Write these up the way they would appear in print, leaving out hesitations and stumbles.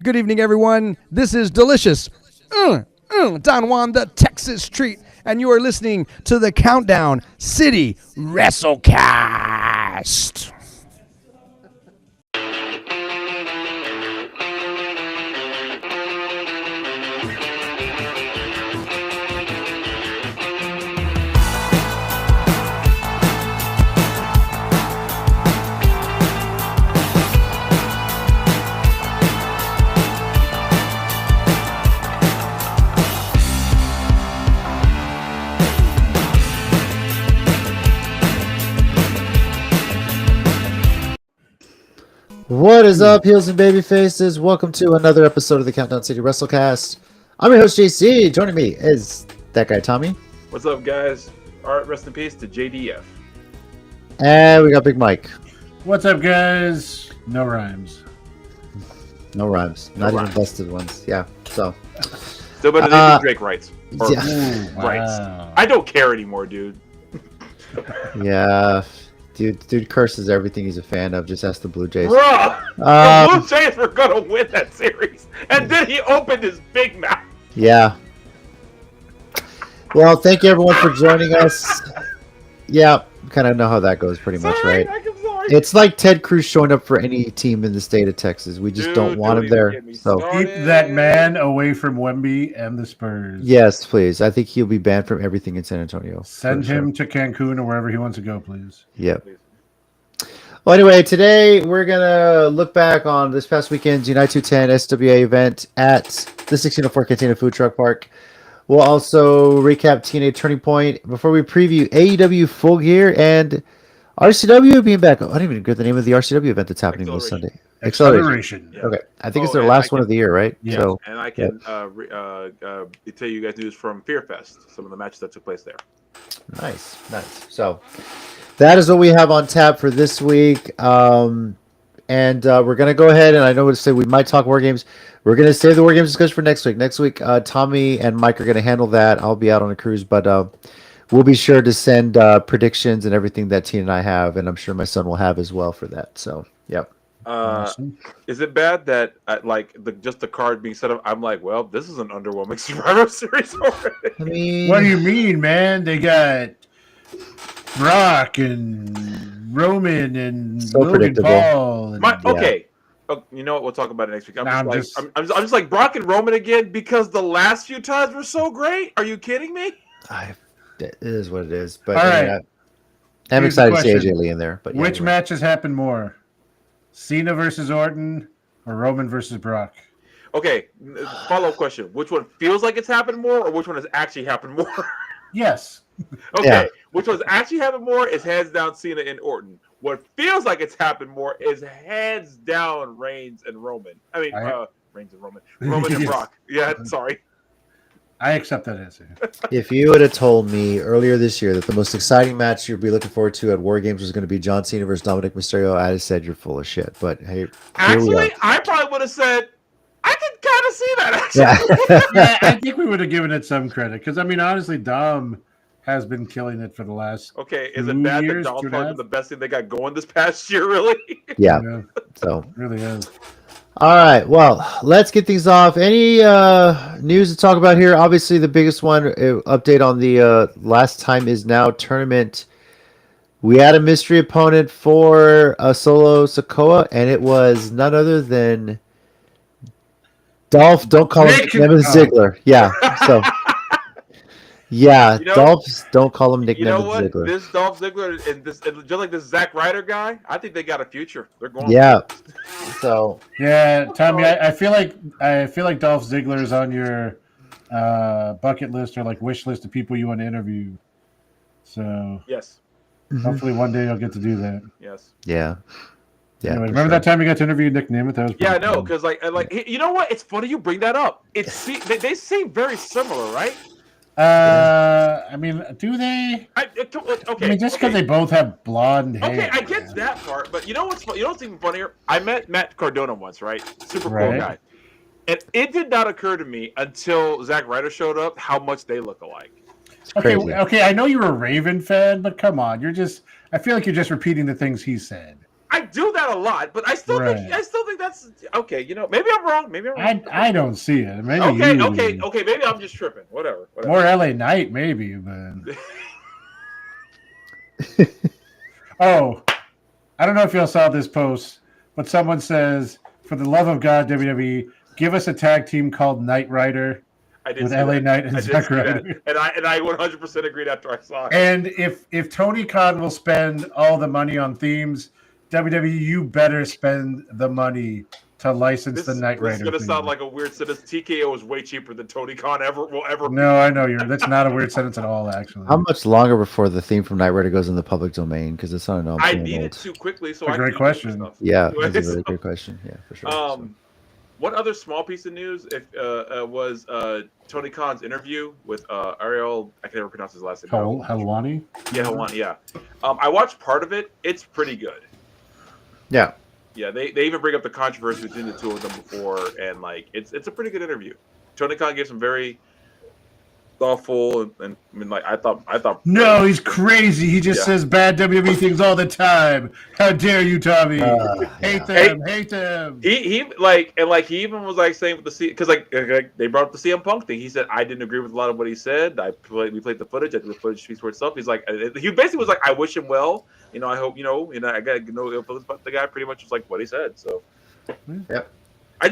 Good evening, everyone. This is delicious Don Juan, the Texas treat, and you are listening to the Countdown City WrestleCast. What is up, heels and baby faces? Welcome to another episode of the Countdown City WrestleCast. I'm your host, JC. Joining me is that guy, Tommy. What's up, guys? All right, rest in peace to JDF. And we got Big Mike. What's up, guys? No rhymes. No rhymes. Not even busted ones. Yeah, so. Still better than Drake writes. Or Yeah. Ooh, writes. wow. I don't care anymore, dude. Yeah. Dude curses everything he's a fan of. Just ask the Blue Jays. Bruh! The Blue Jays were going to win that series. And then he opened his big mouth. Yeah. Well, thank you everyone for joining us. Yeah, kind of know how that goes pretty much, right? I'm sorry. It's like Ted Cruz showing up for any team in the state of Texas. We just don't want him there. So Keep that man away from Wemby and the Spurs. yes, please. I think he'll be banned from everything in San Antonio. Send for sure. him to Cancun or wherever he wants to go, please. Yep. Well, anyway, today we're gonna look back on this past weekend's Unite 210 SWA event at the 1604 Cantina Food Truck Park. We'll also recap TNA Turning Point before we preview AEW Full Gear and RCW being back. I don't even get the name of the RCW event that's happening this Sunday. Acceleration. Yeah. Okay, I think it's their last one of the year, right? Yeah. So, And I can tell you guys news from Fear Fest, some of the matches that took place there. nice. So, that is what we have on tap for this week. And we're going to go ahead, and I know what to say, we might talk War Games. We're going to save the War Games discussion for next week. Next week, Tommy and Mike are going to handle that. I'll be out on a cruise, but we'll be sure to send predictions and everything that Tina and I have, and I'm sure my son will have as well for that. So, yep. Awesome. Is it bad that just the card being set up? I'm like, well, this is an underwhelming Survivor Series already. I mean, What do you mean, man? They got Brock and Roman and So Logan predictable. Paul. And, Okay. Oh, you know what? We'll talk about it next week. I'm Nah, just like Brock and Roman again because the last few times were so great. Are you kidding me? it is what it is. But All right. I'm Here's the excited to see question. AJ Lee in there. But yeah, Which anyway. matches happen more? Cena versus Orton or Roman versus Brock? Okay. Follow-up question: which one feels like it's happened more, or which one has actually happened more? Yes. Okay. Yeah. Which one's actually happened more is hands down Cena and Orton. What feels like it's happened more is hands down Reigns and Roman. I mean, Reigns and Roman. Roman and Yes. Brock. Yeah, sorry. I accept that answer. If you would have told me earlier this year that the most exciting match you'd be looking forward to at War Games was going to be John Cena versus Dominic Mysterio, I'd have said you're full of shit. But hey, here we Actually, are. I probably would have said, I can kind of see that, actually. Yeah. Yeah, I think we would have given it some credit because, I mean, honestly, Dom has been killing it for the last. Okay, is it 2 bad that years, Donald 2.5? Trump is the best thing they got going this past year, really? Yeah. You know, So, it really is. all right. Well, let's get things off. Any news to talk about here? Obviously, the biggest one update on the Last Time Is Now tournament. We had a mystery opponent for Solo Sikoa, and it was none other than Dolph. Don't call him Nick- Nick Ziggler. Yeah. So. Yeah, You know- Dolph. Don't call him Nick You know Nemeth what? Ziggler. This Dolph Ziggler and just like this Zack Ryder guy, I think they got a future. They're going. Yeah. So Yeah, Tommy, I feel like Dolph Ziggler is on your bucket list or like wish list of people you want to interview. So Yes. hopefully one day you'll get to do that. Yes. yeah. Anyway, for remember sure. that time you got to interview Nick Nemeth? That was Yeah, I pretty know, cool. because you know what? It's funny you bring that up. They seem very similar, right? I mean, do they? Okay. I mean, just because they both have blonde hair. Okay, I get man. that part, but you know what's you know what's even funnier? I met Matt Cardona once, right? Super cool Right. guy, and it did not occur to me until Zack Ryder showed up how much they look alike. Okay, crazy. okay. I know you're a Raven fan, but come on, I feel like you're just repeating the things he said. I do that that a lot, but I still think that's okay. You know, maybe I'm wrong. Maybe I'm wrong. I don't see it. Maybe okay, you okay, do. okay. Maybe I'm just tripping. Whatever. More LA Knight, maybe, but oh, I don't know if y'all saw this post, but someone says, "For the love of God, WWE, give us a tag team called Knight Rider." I did with see LA that. Knight and I did Zack see that. Ryder. And I 100% agreed after I saw it. And if Tony Khan will spend all the money on themes, WWE, you better spend the money to license the Knight Rider. This is going to theme. sound like a weird sentence. TKO is way cheaper than Tony Khan will ever. No, I know that's not a weird sentence at all. Actually, How much longer before the theme from Knight Rider goes in the public domain? Because it's not I need it too quickly, so a great question. Yeah, that's a really great question. Yeah, for sure. One other small piece of news was Tony Khan's interview with Ariel. I can never pronounce his last name. Helwani? Yeah, Helwani. Yeah. I watched part of it. It's pretty good. Yeah. Yeah, they even bring up the controversy between the two of them before, and like it's a pretty good interview. Tony Khan gave some very thoughtful and I mean, like I thought. No, he's crazy. He just says bad WWE things all the time. How dare you, Tommy? Hate them. He he even was like saying with the because like they brought up the CM Punk thing. He said I didn't agree with a lot of what he said. We played the footage. I think the footage speaks for itself. He's like he basically was like I wish him well. You know, I hope I got no ill feelings about the guy. Pretty much was like what he said. So yep. I'm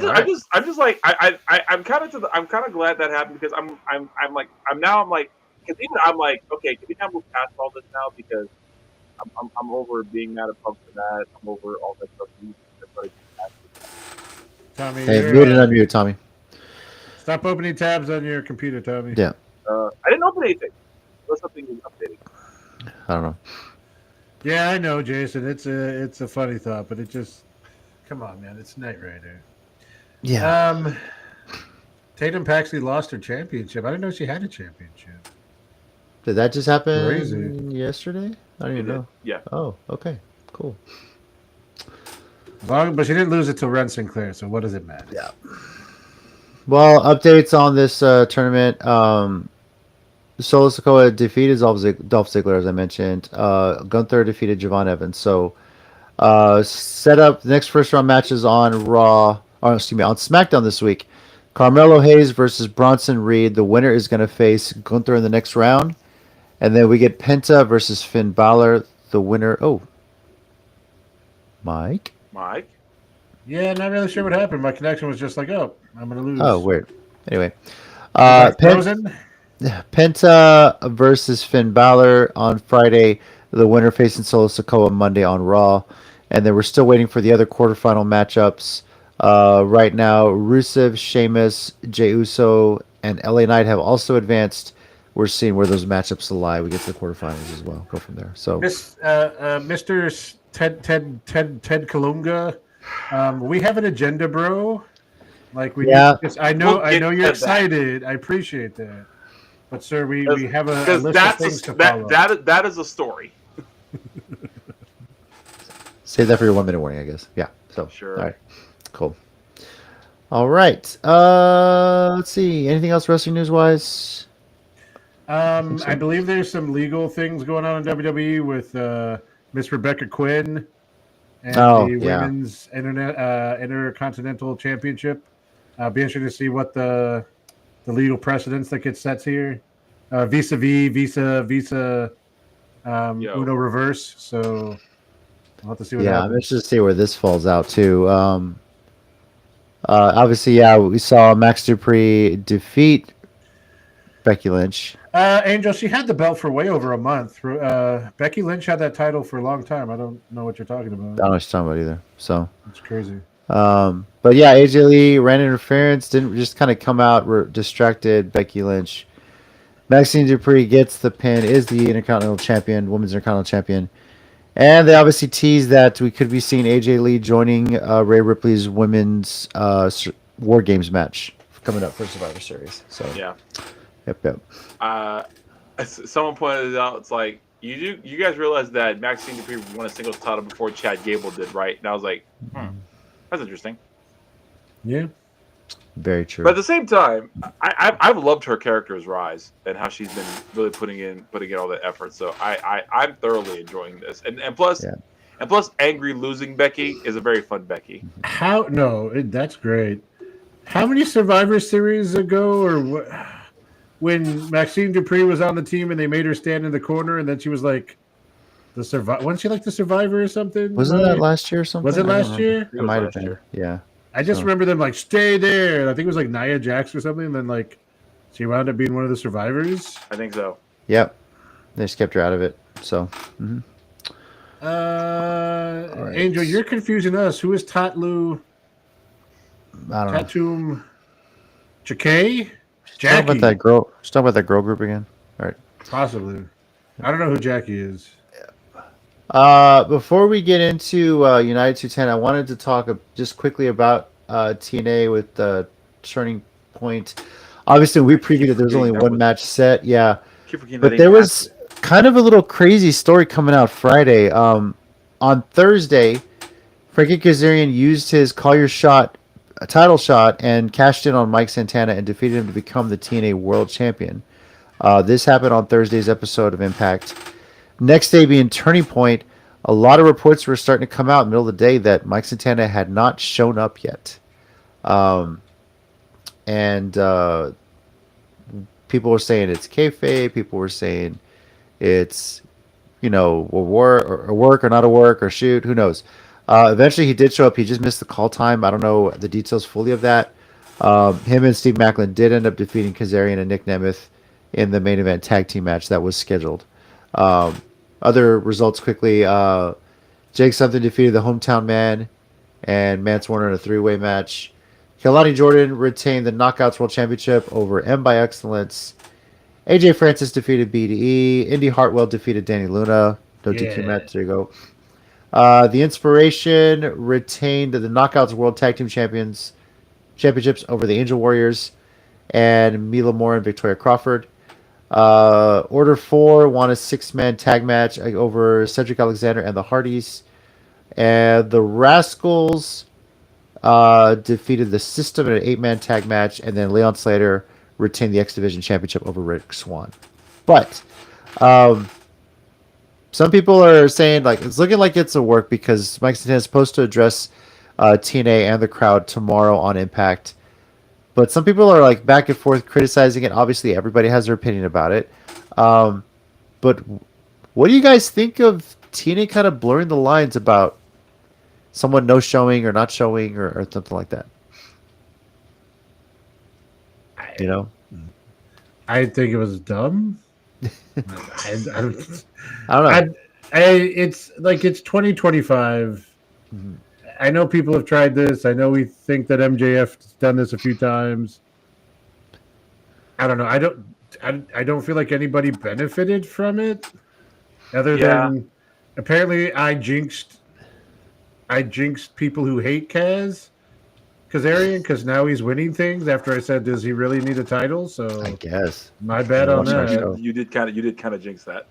just like I'm kind of glad that happened because I'm like because even I'm like okay, can we now move past all this now because I'm over being mad at Punk for that. I'm over all that stuff. Tommy, hey, mute and unmute, Tommy. Stop opening tabs on your computer, Tommy. Yeah. I didn't open anything. Unless something was updating. I don't know. Yeah, I know, Jason. It's a funny thought, but it just come on, man. It's Knight Rider. Yeah. Tatum Paxley lost her championship. I didn't know she had a championship. Did that just happen Crazy. yesterday? I don't even know. Yeah. Oh, okay. Cool. But she didn't lose it to Ren Sinclair, so what does it matter? Yeah. Well, updates on this tournament. Solo Sikoa defeated Dolph Ziggler, as I mentioned. Gunther defeated Javon Evans. So, set up the next first round matches on Raw, on SmackDown this week. Carmelo Hayes versus Bronson Reed. The winner is going to face Gunther in the next round. And then we get Penta versus Finn Balor. The winner. Oh. Mike? Yeah, not really sure what happened. My connection was just like, oh, I'm going to lose. Oh, weird. Anyway. Penta versus Finn Balor on Friday. The winner facing Solo Sikoa Monday on Raw. And then we're still waiting for the other quarterfinal matchups. Right now, Rusev, Sheamus, Jey Uso, and LA Knight have also advanced. We're seeing where those matchups lie. We get to the quarterfinals as well. Go from there. So, Mr. Ted Kalunga, we have an agenda, bro. Like I know you're excited. I appreciate that. But sir, we have a list of things to follow. That is a story. Save that for your 1 minute warning, I guess. Yeah. So sure. All right. Cool. All right. Let's see. Anything else wrestling news wise? I believe there's some legal things going on in WWE with Miss Rebecca Quinn and the Women's Intercontinental Championship. Be interesting to see what the legal precedents that get set here. Visa Uno reverse. So I'll have to see what happens. I'm interested to see where this falls out too. Obviously, we saw Max Dupree defeat Becky Lynch. Angel, she had the belt for way over a month. Becky Lynch had that title for a long time. I don't know what you're talking about. I don't know what you're talking about either. So it's crazy. But yeah, AJ Lee ran interference, didn't just kind of come out, distracted Becky Lynch. Maxine Dupree gets the pin, is the Intercontinental Champion, Women's Intercontinental Champion. And they obviously teased that we could be seeing AJ Lee joining Rhea Ripley's Women's War Games match coming up for Survivor Series. So yeah. Yep. Someone pointed out, it's like, you guys realize that Maxine Dupree won a singles title before Chad Gable did, right? And I was like, that's interesting. Yeah. Very true. But at the same time, I've loved her character's rise and how she's been really putting in all that effort. So I'm thoroughly enjoying this. And plus, And plus, angry losing Becky is a very fun Becky. That's great. How many Survivor Series ago, or when Maxine Dupree was on the team and they made her stand in the corner, and then she was like wasn't she like the Survivor or something? Wasn't that last year or something? Was it last year? It might have been. Yeah. I just remember them like stay there. And I think it was like Nia Jax or something, and then like she wound up being one of the survivors. I think so. Yep. They just kept her out of it. So. Mm-hmm. Right. Angel, you're confusing us. Who is Tatlu? I don't know. Tatum Jackie? Talk about that girl. Let's talk about that girl group again. All right. Possibly. I don't know who Jackie is. Before we get into United 210, I wanted to talk just quickly about TNA with the Turning Point. Obviously, we previewed that there was only one match set. Yeah. But there was kind of a little crazy story coming out Friday. On Thursday, Frankie Kazarian used his Call Your Shot title shot and cashed in on Mike Santana and defeated him to become the TNA World Champion. This happened on Thursday's episode of Impact. Next day being Turning Point, a lot of reports were starting to come out in the middle of the day that Mike Santana had not shown up yet. And people were saying it's kayfabe. People were saying it's, a work or not a work or shoot. Who knows? Eventually he did show up. He just missed the call time. I don't know the details fully of that. Him and Steve Maclin did end up defeating Kazarian and Nick Nemeth in the main event tag team match that was scheduled. Other results quickly. Jake Something defeated the Hometown Man and Mance Warner in a three-way match. Kelani Jordan retained the Knockouts World Championship over M by Excellence. AJ Francis defeated BDE. Indy Hartwell defeated Danny Luna. No DQ match. There you go. The Inspiration retained the Knockouts World Tag Team Championships over the Angel Warriors and Mila Moore and Victoria Crawford. Order 4 won a 6-man tag match over Cedric Alexander and the Hardys. And the Rascals defeated the System in an 8-man tag match. And then Leon Slater retained the X Division Championship over Rick Swann. But some people are saying it's looking like it's a work because Mike Santana is supposed to address TNA and the crowd tomorrow on Impact. But some people are back and forth criticizing it. Obviously, everybody has their opinion about it. But what do you guys think of TNA kind of blurring the lines about someone no showing or not showing or something like that? I think it was dumb. I don't know. It's 2025. Mm-hmm. I know people have tried this. I know we think that MJF's done this a few times. I don't know. I don't feel like anybody benefited from it, other than apparently I jinxed people who hate Kazarian because now he's winning things. After I said, does he really need a title? So I guess my bad on that. You did kind of jinx that.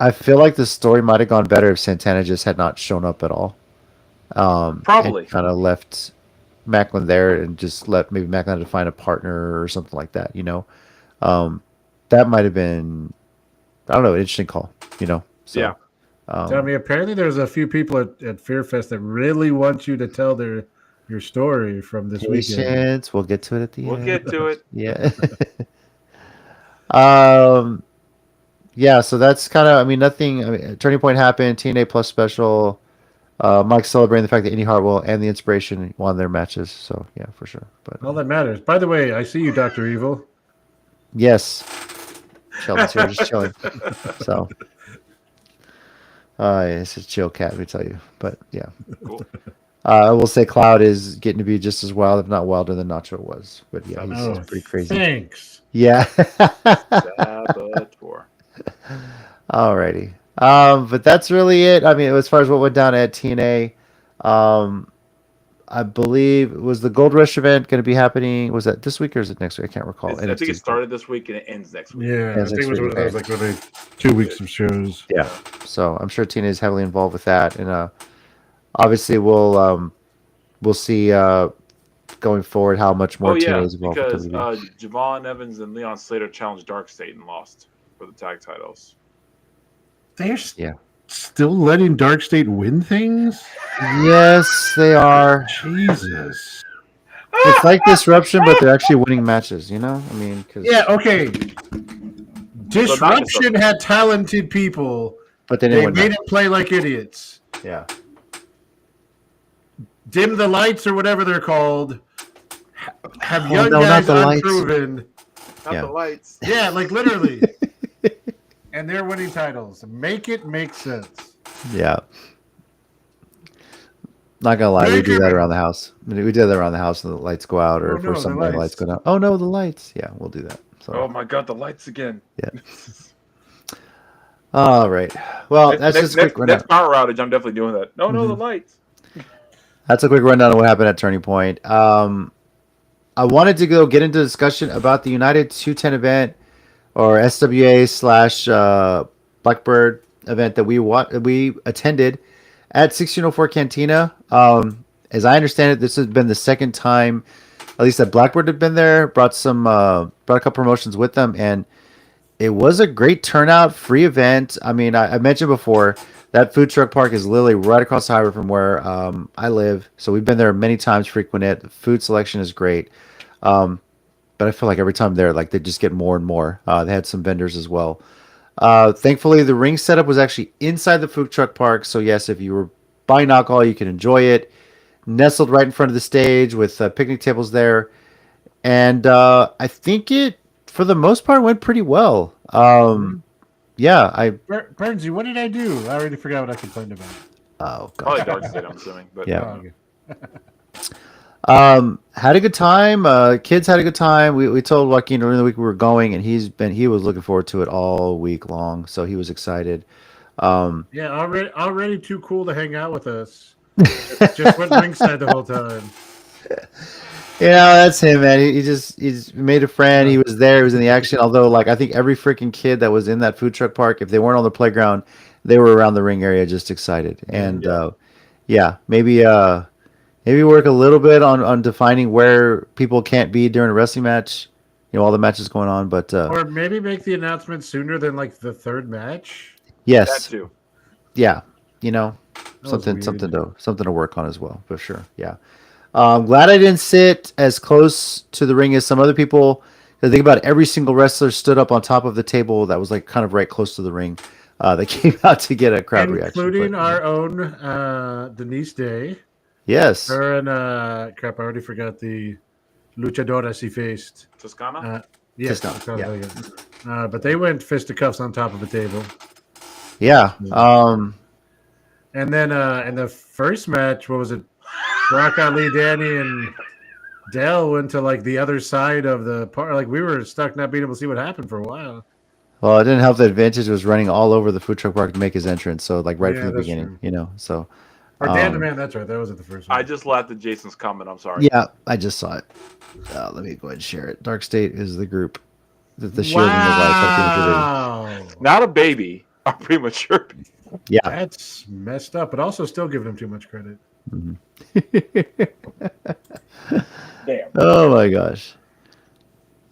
I feel like the story might have gone better if Santana just had not shown up at all. Probably kind of left Maclin there and just let maybe Maclin to find a partner or something like that. That might have been, I don't know, an interesting call. So, yeah. Tell me, apparently there's a few people at Fear Fest that really want you to tell your story from this weekend. We'll get to it at the end. We'll get to it. Yeah. Yeah, so that's kind of, nothing. Turning Point happened. TNA Plus special. Mike celebrating the fact that Indy Hartwell and the Inspiration won their matches. So yeah, for sure. But all that matters. By the way, I see you, Dr. Evil. Yes. Sheldon's here, just chilling. So. It's a chill cat, let me tell you. But yeah. Cool. I will say Cloud is getting to be just as wild, if not wilder than Nacho was. But yeah, he's pretty crazy. Thanks. Yeah. Saboteur. Alrighty. But that's really it. As far as what went down at TNA, I believe was the Gold Rush event going to be happening. Was that this week or is it next week? I can't recall. I think it started this week and it ends next week. Yeah, I think it was one of those really 2 weeks of shows. Yeah. So I'm sure TNA is heavily involved with that, and obviously we'll see going forward how much more TNA is involved. Because Javon Evans and Leon Slater challenged Dark State and lost for the tag titles. still letting Dark State win things? Yes, they are. Jesus. It's like Disruption, but they're actually winning matches. You know, I mean, because Yeah, okay. So not Disruption had talented people. but they didn't They win. made it play like idiots. Yeah. Dim the lights or whatever they're called. Have Oh, young no, not guys the lights. unproven. Not Yeah. the lights. Yeah, like literally. And they're winning titles. Make it make sense. Yeah. Not gonna lie, we do that around the house. We do that around the house, and the lights go out, or Oh, no, for some the the lights lights. go down. Oh no, the lights! Yeah, we'll do that. So, Oh my god, the lights again. yeah. All right. Well, that's just a quick rundown. Next power outage, I'm definitely doing that. No, the lights. That's a quick rundown of what happened at Turning Point. I wanted to get into discussion about the United 210 event, or SWA / Blackbird event that we attended at 1604 Cantina. As I understand it, this has been the second time, at least that Blackbird had been there. Brought a couple promotions with them, and it was a great turnout, free event. I mean, I mentioned before that food truck park is literally right across the highway from where I live. So we've been there many times, frequent it. The food selection is great. But I feel like every time there, like they just get more and more. They had some vendors as well. Thankfully, the ring setup was actually inside the food truck park. So yes, if you were buying alcohol, you can enjoy it. Nestled right in front of the stage with picnic tables there. And I think it, for the most part, went pretty well. Yeah, Burnsy, what did I do? I already forgot what I complained about. Oh god. Probably Dark State, I'm assuming. But Yeah. Okay. Had a good time. Kids had a good time. We told Joaquin during the week we were going, and he was looking forward to it all week long. So he was excited. Yeah, already too cool to hang out with us. Just went ringside the whole time. Yeah, that's him, man. He's made a friend. He was there. He was in the action. Although, like, I think every freaking kid that was in that food truck park, if they weren't on the playground, they were around the ring area just excited. And maybe work a little bit on defining where people can't be during a wrestling match. You know, all the matches going on, but or maybe make the announcement sooner than like the third match. yes, that too. yeah, you know, That was something to work on as well, for sure. Yeah. I'm glad I didn't sit as close to the ring as some other people. I think about every single wrestler stood up on top of the table that was like kind of right close to the ring. That came out to get a crowd reaction. Including our own Denise Day. Yes. Her and crap, I already forgot the luchadora she faced. Toscana? Yes. Toscana, yeah. But they went fisticuffs on top of the table. Yeah. And then in the first match, what was it? Brock Ali, Danny, and Dell went to like the other side of the park. Like we were stuck not being able to see what happened for a while. Well, it didn't help that Advantage was running all over the food truck park to make his entrance. So like from the beginning, true. you know, so. Or Dan the Man, that's right. That was at the first one. I just laughed at Jason's comment. I'm sorry. Yeah, I just saw it. Let me go ahead and share it. Dark State is the group. The Shield and the Light. Not a baby. A premature baby. Yeah. That's messed up, but also still giving him too much credit. Mm-hmm. Damn. Oh my gosh.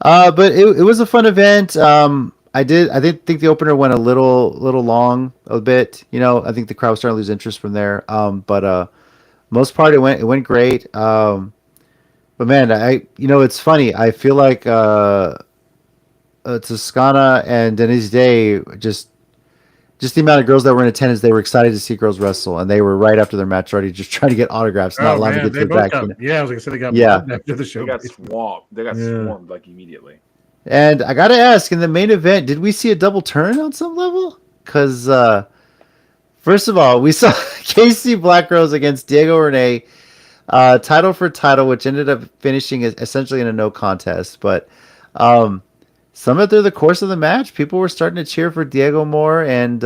But it was a fun event. I did think the opener went a little long a bit. You know, I think the crowd was starting to lose interest from there. But most part it went great. But man, it's funny. I feel like Toscana and Denise Day just the amount of girls that were in attendance, they were excited to see girls wrestle, and they were right after their match already just trying to get autographs, not allowed to get to the back. Yeah, I was gonna say they got after the show. They got swamped. They got swarmed like immediately. And I gotta ask, in the main event, did we see a double turn on some level? Because first of all, we saw Casey Black Rose against Diego Rene, title for title, which ended up finishing essentially in a no contest. But somewhere through the course of the match, people were starting to cheer for Diego more, and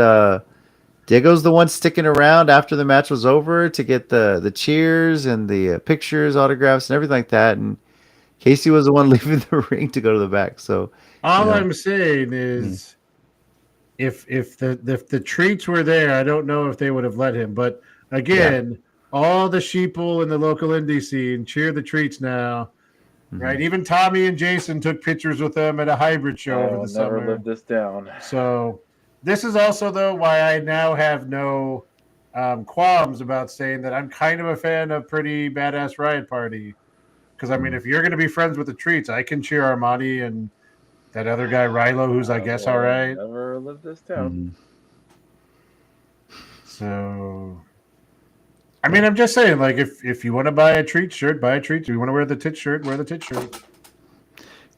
Diego's the one sticking around after the match was over to get the cheers and the pictures, autographs, and everything like that. And Casey was the one leaving the ring to go to the back. So all I'm saying is, if the treats were there, I don't know if they would have let him. But again, all the sheeple in the local indie scene cheer the treats now. Mm-hmm. Right, even Tommy and Jason took pictures with them at a hybrid show over the summer. Never lived this down. So, This is also though why I now have no qualms about saying that I'm kind of a fan of Pretty Badass Riot Party. Because I mean, if you're going to be friends with the Treats, I can cheer Armani and that other guy Rilo, who's I guess all right. Never lived this down. So, I mean, I'm just saying, like, if you want to buy a Treat shirt, buy a Treat. If you want to wear the Tit shirt, wear the Tit shirt.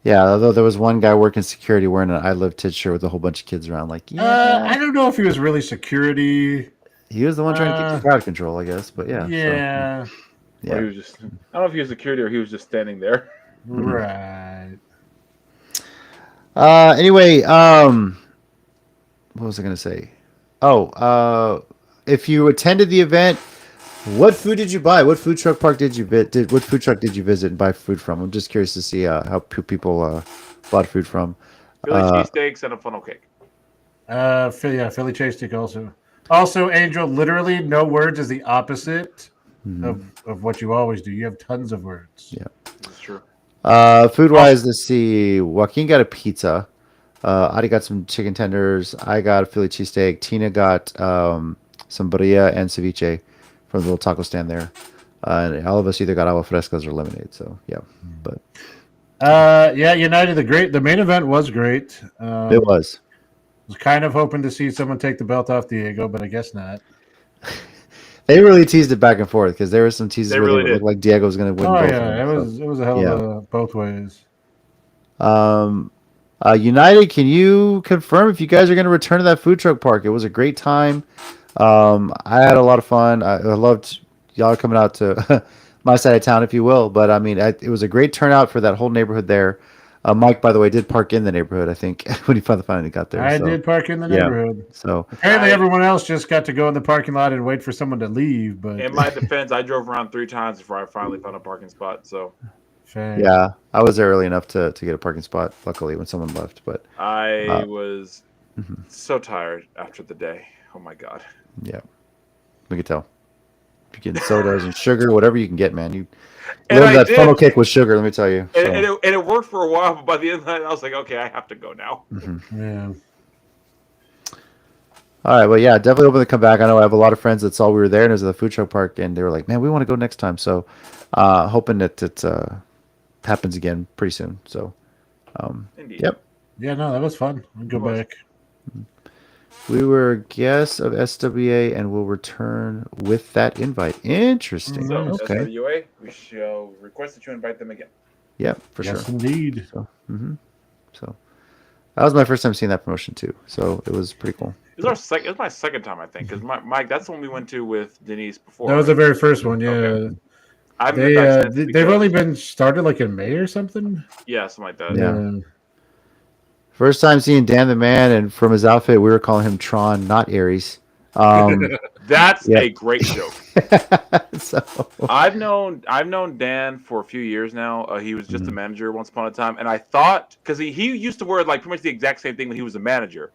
Yeah, although there was one guy working security wearing an I Love Tit shirt with a whole bunch of kids around. Like, I don't know if he was really security. He was the one trying to keep the crowd control, I guess. But yeah. Yeah. So, yeah. Or he was just, I don't know if he was security or he was just standing there. Right. Anyway, what was I going to say? Oh, if you attended the event, what food did you buy? What food truck park did you what food truck did you visit and buy food from? I'm just curious to see how people bought food from. Philly cheesesteaks and a funnel cake. Philly cheesesteak also. Also, Angel, literally no words is the opposite of what you always do. You have tons of words. Yeah. That's true. Food wise, let's see. Joaquin got a pizza. Adi got some chicken tenders. I got a Philly cheesesteak. Tina got some birria and ceviche from the little taco stand there. And all of us either got agua frescas or lemonade. So yeah, but United the main event was great. it was. Was kind of hoping to see someone take the belt off Diego, but I guess not. They really teased it back and forth because there were some teases where really it looked like Diego was going to win. Oh yeah, it was a hell of a both ways. United, can you confirm if you guys are going to return to that food truck park? It was a great time. I had a lot of fun. I loved y'all coming out to my side of town, if you will. But I mean, it was a great turnout for that whole neighborhood there. Mike, by the way, did park in the neighborhood, I think, when he finally got there. I did park in the neighborhood. So apparently everyone else just got to go in the parking lot and wait for someone to leave. But in my defense, I drove around 3 times before I finally found a parking spot. So yeah, I was there early enough to get a parking spot, luckily, when someone left. But I was so tired after the day. Oh my god. Yeah, we could tell. You're getting sodas and sugar, whatever you can get, man. You And love I that did. funnel cake with sugar, let me tell you. So. And it worked for a while, but by the end of the night, I was like, okay, I have to go now. Yeah. All right, well, yeah, definitely open to come back. I know I have a lot of friends that saw we were there and it was at the food truck park, and they were like, man, we want to go next time. So hoping that it happens again pretty soon. So, Indeed. Yep. Yeah, no, that was fun. I'll go back. We were guests of SWA and will return with that invite. Interesting. So, Okay. SWA, we shall request that you invite them again. Yeah, for Yes, sure. indeed. So that was my first time seeing that promotion too. So it was pretty cool. It was my second time, I think, because Mike, that's the one we went to with Denise before. That was the very first one. Yeah. Okay. I've They they've only been started like in May or something. Yeah, something like that. Yeah. First time seeing Dan the Man, and from his outfit, we were calling him Tron, not Ares. That's a great joke. So I've known Dan for a few years now. He was just a manager once upon a time, and I thought because he used to wear like pretty much the exact same thing when he was a manager.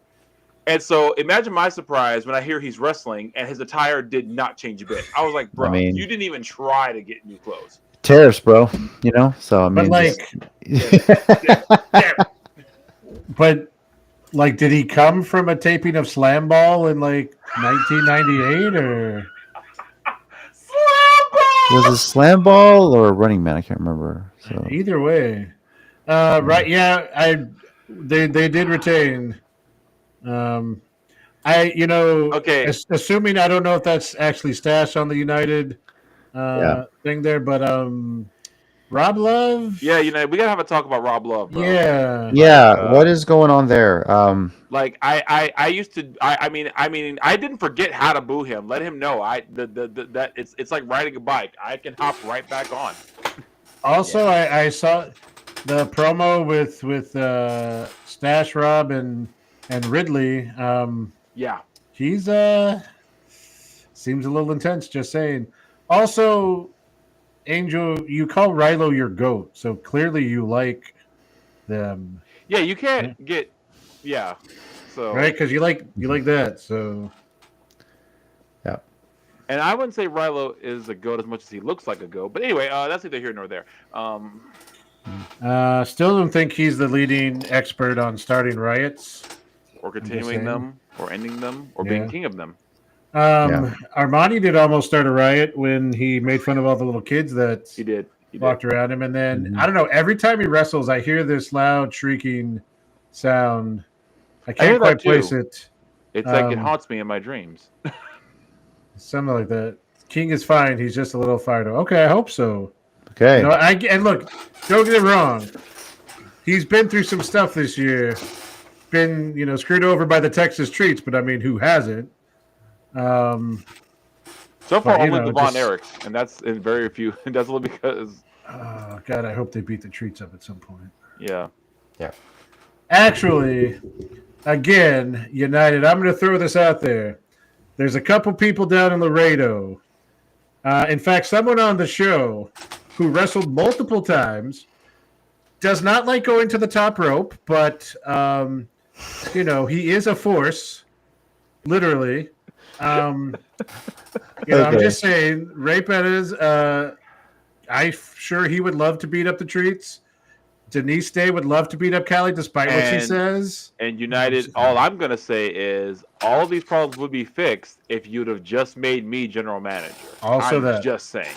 And so imagine my surprise when I hear he's wrestling and his attire did not change a bit. I was like, bro, you didn't even try to get new clothes. Tariffs, bro. You know, so I mean, but but like, did he come from a taping of Slam Ball in like 1998 or? Was it Slam Ball or Running Man? I can't remember. So Either way, right? Yeah, they did retain. Okay. Assuming I don't know if that's actually stashed on the United thing there, but Rob Love. Yeah, we gotta have a talk about Rob Love, bro. Yeah. What is going on there? Like I used to. I mean, I didn't forget how to boo him. Let him know. That it's like riding a bike. I can hop right back on. Also, I saw the promo with Stash Rob and Ridley. Yeah, he's seems a little intense. Just saying. Also, Angel, you call Rilo your goat, so clearly you like them. Yeah, you can't get. Yeah, so right because you like that. So yeah. And I wouldn't say Rilo is a goat as much as he looks like a goat. But anyway, that's neither here nor there. Still don't think he's the leading expert on starting riots Or continuing them. or ending them or being king of them. Armani did almost start a riot when he made fun of all the little kids that He did. walked around him. And then, I don't know, every time he wrestles, I hear this loud shrieking sound. I can't quite place it. It's like it haunts me in my dreams. Something like that. King is fine. He's just a little fired up. Okay, I hope so. Okay. And look, don't get it wrong. He's been through some stuff this year. Been, screwed over by the Texas treats, but I mean, who hasn't? So far, only the Von Erichs, and that's in very few. And that's only because. Oh God, I hope they beat the treats up at some point. Yeah. Actually, again, United. I'm going to throw this out there. There's a couple people down in Laredo. In fact, someone on the show who wrestled multiple times does not like going to the top rope, but he is a force, literally. I'm just saying, Ray Perez. I'm sure he would love to beat up the treats. Denise Day would love to beat up Callie, despite what she says. And United, all I'm going to say is all of these problems would be fixed if you'd have just made me general manager. I'm just saying.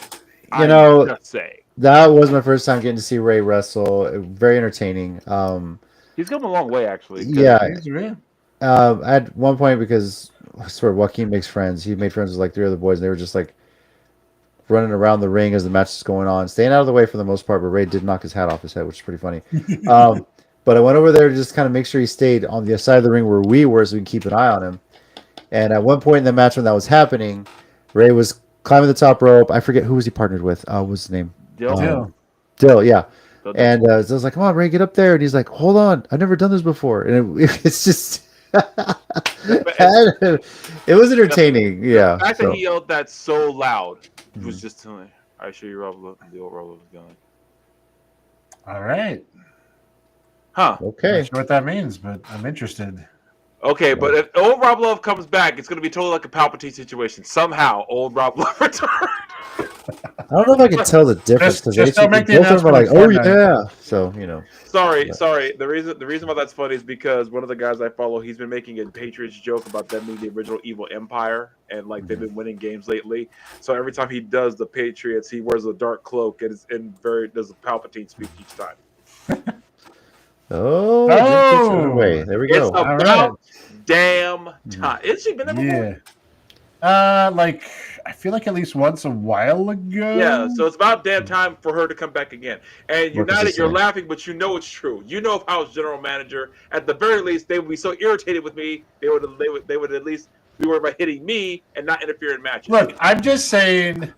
That was my first time getting to see Ray wrestle. Very entertaining. He's come a long way, actually. At one point, because I swear Joaquin makes friends. He made friends with like 3 other boys, and they were just like running around the ring as the match is going on, staying out of the way for the most part, but Ray did knock his hat off his head, which is pretty funny. But I went over there to just kind of make sure he stayed on the side of the ring where we were so we can keep an eye on him. And at one point in the match when that was happening, Ray was climbing the top rope. I forget who was he partnered with. What's his name? Dill, yeah. And I was like, come on, Ray, get up there. And he's like, hold on. I've never done this before. And it's just... it was entertaining. The fact that he yelled that so loud was just telling me, I show you the old Rob was going. All right. Huh. Okay. I'm not sure what that means, but I'm interested. Okay, but if old Rob Love comes back, it's going to be totally like a Palpatine situation. Somehow, old Rob Love returned. I don't know if I can tell the difference because both of them are like, oh yeah. So Sorry. The reason why that's funny is because one of the guys I follow, he's been making a Patriots joke about them being the original evil empire, and like they've been winning games lately. So every time he does the Patriots, he wears a dark cloak and does a Palpatine speech each time. Wait, there we go. It's about damn time. Has she been there before? I feel like at least once a while ago. Yeah, so it's about damn time for her to come back again. And United, you're laughing, but you know it's true. You know if I was general manager, at the very least, they would be so irritated with me, they would at least be worried about hitting me and not interfere in matches. Look, I'm just saying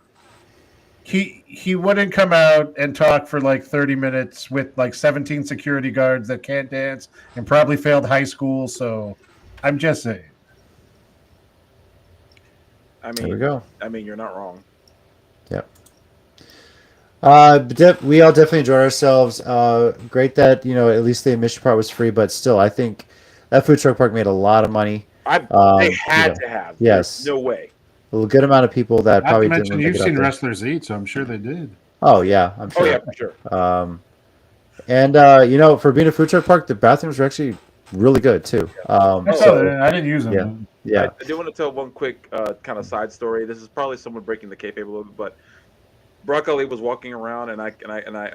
he wouldn't come out and talk for like 30 minutes with like 17 security guards that can't dance and probably failed high school, so I'm just saying. There we go. I mean, you're not wrong. Yep. We all definitely enjoyed ourselves. Great that at least the admission part was free, but still, I think that food truck park made a lot of money. They had to have. Yes. There's no way. A good amount of people that probably didn't. Mention you've seen wrestlers eat, so I'm sure they did. Oh yeah, I'm sure. Oh yeah, for sure. And for being a food truck park, the bathrooms were actually really good too. I didn't use them. Yeah. I do want to tell one quick kind of side story. This is probably someone breaking the kayfabe a little bit, but Brock Ali was walking around, and I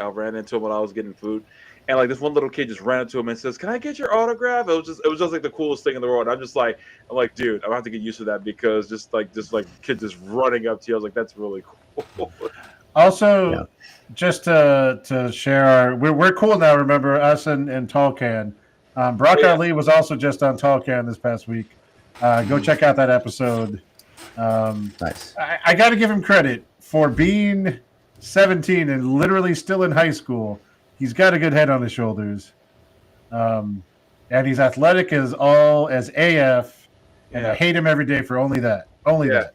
ran into him when I was getting food, and like this one little kid just ran into him and says, "Can I get your autograph?" It was just like the coolest thing in the world. I'm like, dude, I'm gonna have to get used to that because just like kids just running up to you. I was like, that's really cool. Also, just to share we're cool now. Remember us and Tall Can. Brock Ali was also just on Tall Can this past week. Go check out that episode. Nice. I got to give him credit for being 17 and literally still in high school. He's got a good head on his shoulders. And he's athletic as AF. And I hate him every day for only that. That.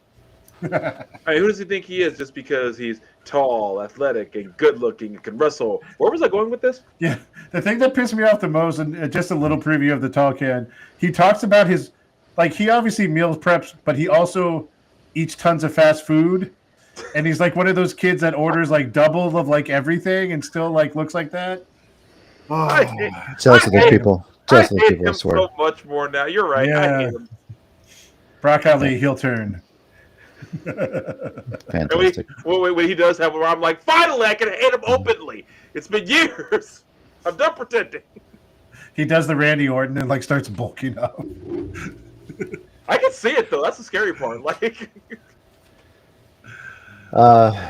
I mean, who does he think he is just because he's tall, athletic, and good-looking and can wrestle? Where was I going with this? Yeah, the thing that pissed me off the most, and just a little preview of the Tall Can, he talks about his, like, he obviously meal preps, but he also eats tons of fast food, and he's like one of those kids that orders like double of like everything and still like looks like that. Jealous of those people. I hate him so much more now. You're right. Yeah. I hate him. Brock Ali, heel turn. Fantastic. When he does have, where I'm like, finally, I can hate him openly. It's been years. I'm done pretending. He does the Randy Orton and like starts bulking up. I can see it though. That's the scary part. Like,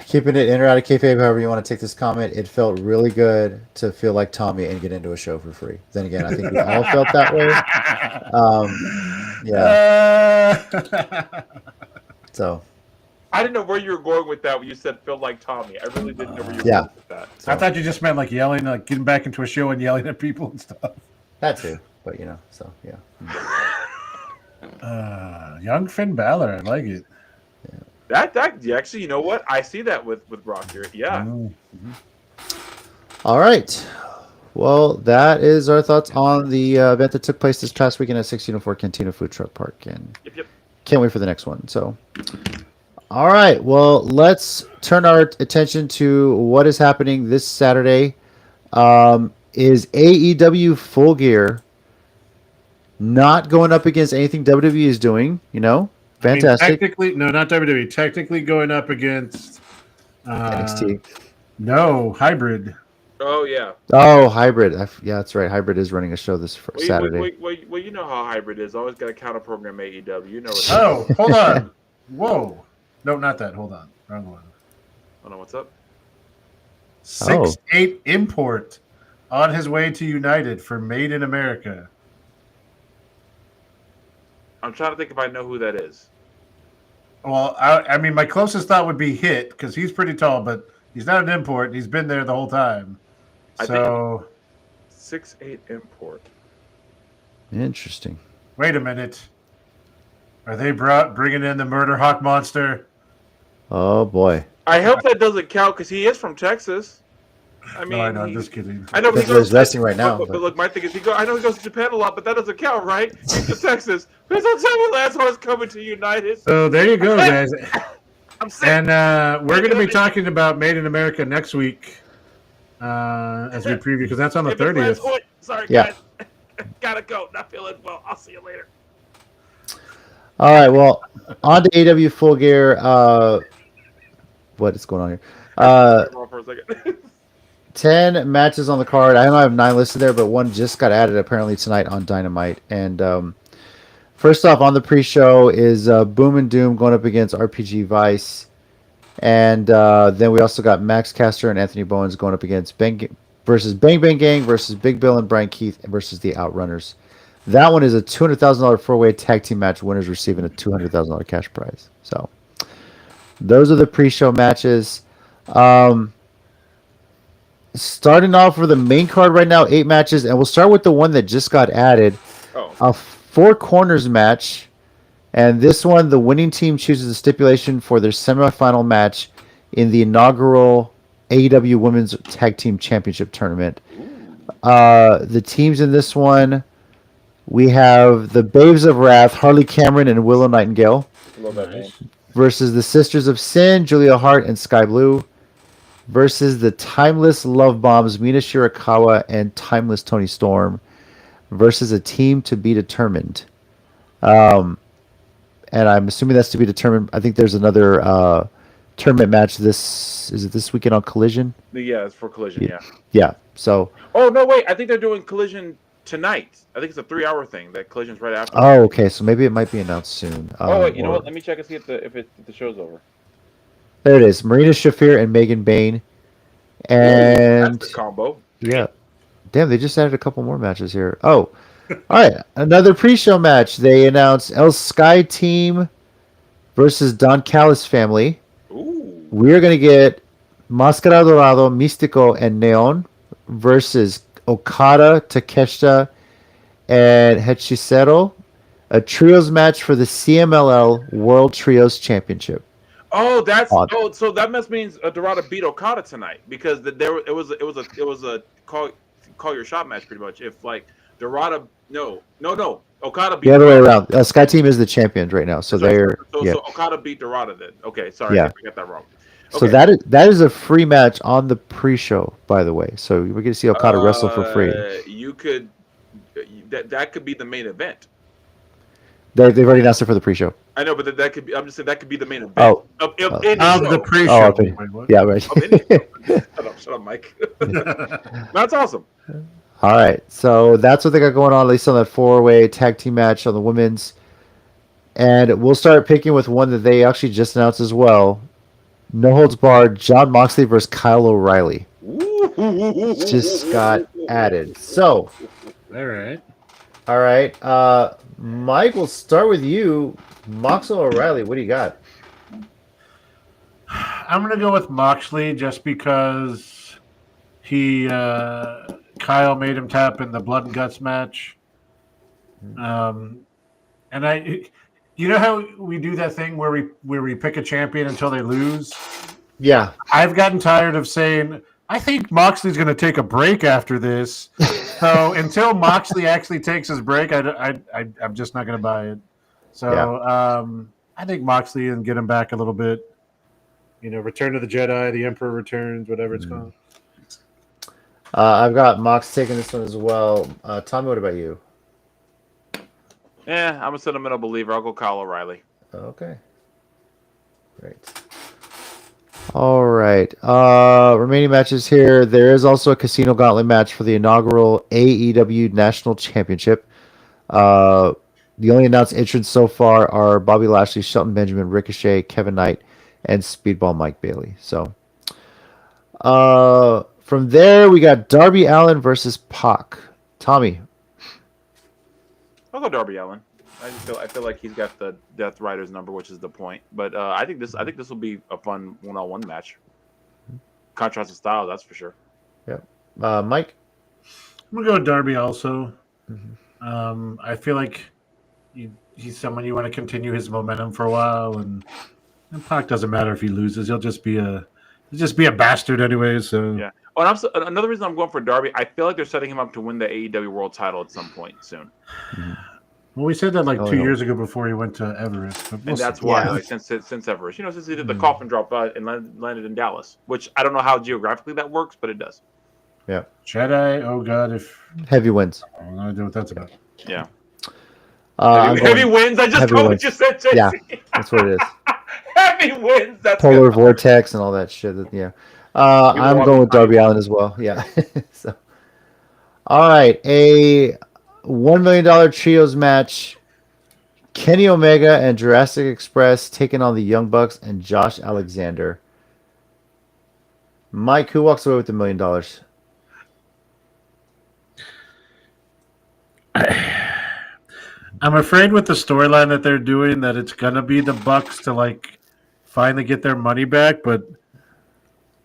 Keeping it in or out of kayfabe, however you want to take this comment, it felt really good to feel like Tommy and get into a show for free. Then again, I think we all felt that way. Yeah. So. I didn't know where you were going with that when you said feel like Tommy. I really didn't know where you were going with that. So. I thought you just meant like yelling, like getting back into a show and yelling at people and stuff. That too, but so yeah. Young Finn Balor, I like it. Yeah. That actually, you know what? I see that with Brock here. Yeah. Mm-hmm. All right. Well, that is our thoughts on the event that took place this past weekend at 1604 Cantina Food Truck Park, and can't wait for the next one. So. All right, well, let's turn our attention to what is happening this Saturday. Is AEW Full Gear not going up against anything WWE is doing? Fantastic. I mean, technically, no, not WWE. Technically going up against NXT. No, Hybrid. Oh, yeah. Oh, Hybrid. Yeah, that's right. Hybrid is running a show this Saturday. Well, you know how Hybrid is. Always got to counter program AEW. You know. Hold on. Whoa. No, not that. Hold on. Wrong one. Hold on. What's up? 6'8" import on his way to United for Made in America. I'm trying to think if I know who that is. Well, I mean, my closest thought would be Hit because he's pretty tall, but he's not an import. And he's been there the whole time. So 6'8" import. Interesting. Wait a minute. Are they bringing in the Murder Hawk monster? Oh boy! I hope that doesn't count because he is from Texas. I mean, no, I know. I'm just kidding. I know he goes wrestling right now. But look, my thing is, I know he goes to Japan a lot, but that doesn't count, right? He's to Texas. Please don't tell me Lance Hard's coming to United. So there you go, guys. I'm sick. And we're going to be talking about Made in America next week as we preview because that's on the 30th. Sorry, guys. Gotta go. Not feeling well. I'll see you later. All right, well, on to AEW Full Gear. What is going on here? 10 matches on the card. I know I have 9 listed there, but one just got added apparently tonight on Dynamite. And first off, on the pre-show is Boom and Doom going up against RPG Vice. And then we also got Max Caster and Anthony Bowens going up against Bang Bang Gang versus Big Bill and Brian Keith versus the Outrunners. That one is a $200,000 four-way tag team match. Winners receiving a $200,000 cash prize. So those are the pre-show matches. Starting off for the main card right now, 8 matches, and we'll start with the one that just got added. A 4 corners match, and this one, the winning team chooses a stipulation for their semifinal match in the inaugural AEW Women's Tag Team Championship Tournament. The teams in this one, we have the Babes of Wrath, Harley Cameron and Willow Nightingale, Love that name. versus the Sisters of Sin, Julia Hart and Sky Blue, versus the Timeless Love Bombs, Mina Shirakawa and Timeless Tony Storm, versus a team to be determined. And I'm assuming that's to be determined. I think there's another tournament match. Is it this weekend on Collision? Yeah, it's for Collision. Yeah. Yeah. So. Oh no! Wait, I think they're doing Collision tonight. I think it's a 3-hour thing. That Collision's right after. Oh, okay. So maybe it might be announced soon. Wait, you know what? Let me check and see if the show's over. There it is. Marina Shafir and Megan Bain. And that's the combo. Yeah. Damn, they just added a couple more matches here. Oh, all right. Another pre-show match. They announced El Sky Team versus Don Callis family. Ooh. We're going to get Mascara Dorado, Místico, and Neon versus Okada, Takeshita, and Hechicero. A trios match for the CMLL World Trios Championship. Oh, so that must means Dorado beat Okada tonight because it was a call your shot match pretty much. If like Dorado no Okada beat the other way around. Sky Team is the champions right now, so they're so Okada beat Dorado then. Okay, sorry, I got that wrong. So Okay. that is a free match on the pre-show, by the way. So we're going to see Okada wrestle for free. You could that could be the main event. They've already announced it for the pre-show. I know, but that could be. I'm just saying that could be the main event Oh. of Oh. any Of show. the pre-show. Okay. Wait, what? Yeah, right. Of any show. Shut up, Mike. That's awesome. All right, so that's what they got going on, at least on that 4-way tag team match on the women's. And we'll start picking with one that they actually just announced as well. No holds barred, John Moxley versus Kyle O'Reilly. Just got added. So, All right. all right, Mike, we'll start with you. Moxley O'Reilly, what do you got? I'm gonna go with Moxley just because he Kyle made him tap in the blood and guts match. And you know how we do that thing where we pick a champion until they lose? Yeah. I've gotten tired of saying I think Moxley's going to take a break after this. So until Moxley actually takes his break, I'm just not going to buy it. So I think Moxley and get him back a little bit. Return of the Jedi, the Emperor returns, whatever it's called. I've got Mox taking this one as well. Tommy, what about you? Yeah, I'm a sentimental believer. I'll go Kyle O'Reilly. Okay. Great. All right. Remaining matches here. There is also a Casino Gauntlet match for the inaugural AEW National Championship. The only announced entrants so far are Bobby Lashley, Shelton Benjamin, Ricochet, Kevin Knight, and Speedball Mike Bailey. So, from there we got Darby Allin versus Pac. Tommy. I'll go Darby Allin. I feel like he's got the Death Rider's number, which is the point. But I think this will be a fun one-on-one match. Contrast of style, that's for sure. Yep. Mike. I'm gonna go with Darby also. I feel like he's someone you want to continue his momentum for a while, and Pac doesn't matter if he loses; he'll just be a bastard anyway. So yeah. Oh, and another reason I'm going for Darby, I feel like they're setting him up to win the AEW World Title at some point soon. Well, we said that 2 years ago before he went to Everest. And that's why, since Everest, since he did the coffin drop and landed in Dallas, which I don't know how geographically that works, but it does. Yeah. Jedi. Oh God, if heavy wins. I don't know what that's about. Yeah. Heavy wins. I just told what you said, JC. Yeah, that's what it is. Heavy wins. That's Polar good. vortex and all that shit. Yeah. I'm going with Darby Allin as well. Yeah. So, all right, a $1 million trios match. Kenny Omega and Jurassic Express taking on the Young Bucks and Josh Alexander. Mike, who walks away with $1 million? I'm afraid with the storyline that they're doing that it's gonna be the Bucks to finally get their money back, but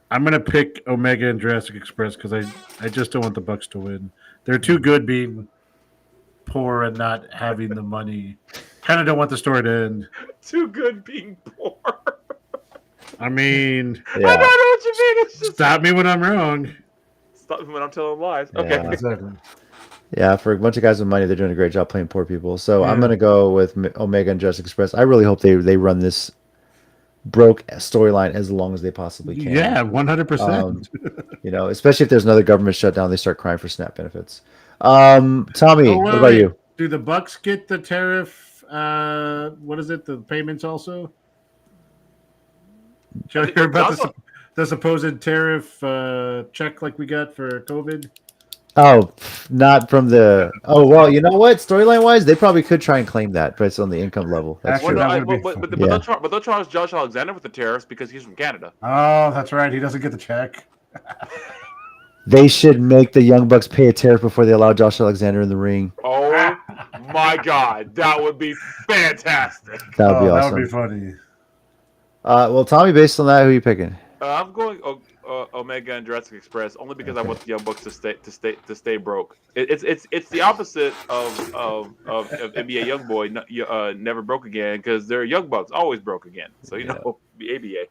I'm gonna pick Omega and Jurassic Express because I just don't want the Bucks to win. They're too good being poor and not having the money. Kind of don't want the story to end. Too good being poor. I mean, Yeah. I don't know what you mean. It's just stop me when I'm wrong. stop me when I'm telling lies. Yeah. Okay. Exactly. Yeah, for a bunch of guys with money, they're doing a great job playing poor people. So I'm going to go with Omega and Jurassic Express. I really hope they run this broke storyline as long as they possibly can. Yeah, 100%. Especially if there's another government shutdown, they start crying for SNAP benefits. Tommy, what about you? Do the Bucks get the tariff? What is it? The payments also? Did you hear about the supposed tariff check like we got for COVID? Oh, not from the. Oh well, you know what? Storyline wise, they probably could try and claim that, but it's on the income level. That's true. But they'll charge Josh Alexander with the tariffs because he's from Canada. Oh, that's right. He doesn't get the check. They should make the Young Bucks pay a tariff before they allow Josh Alexander in the ring. Oh my God, that would be fantastic. That would be awesome. That would be funny. Well, Tommy, based on that, who are you picking? I'm going Omega and Jurassic Express only because I want the Young Bucks to stay broke. It's the opposite of NBA YoungBoy never broke again because they're Young Bucks always broke again. So the ABA.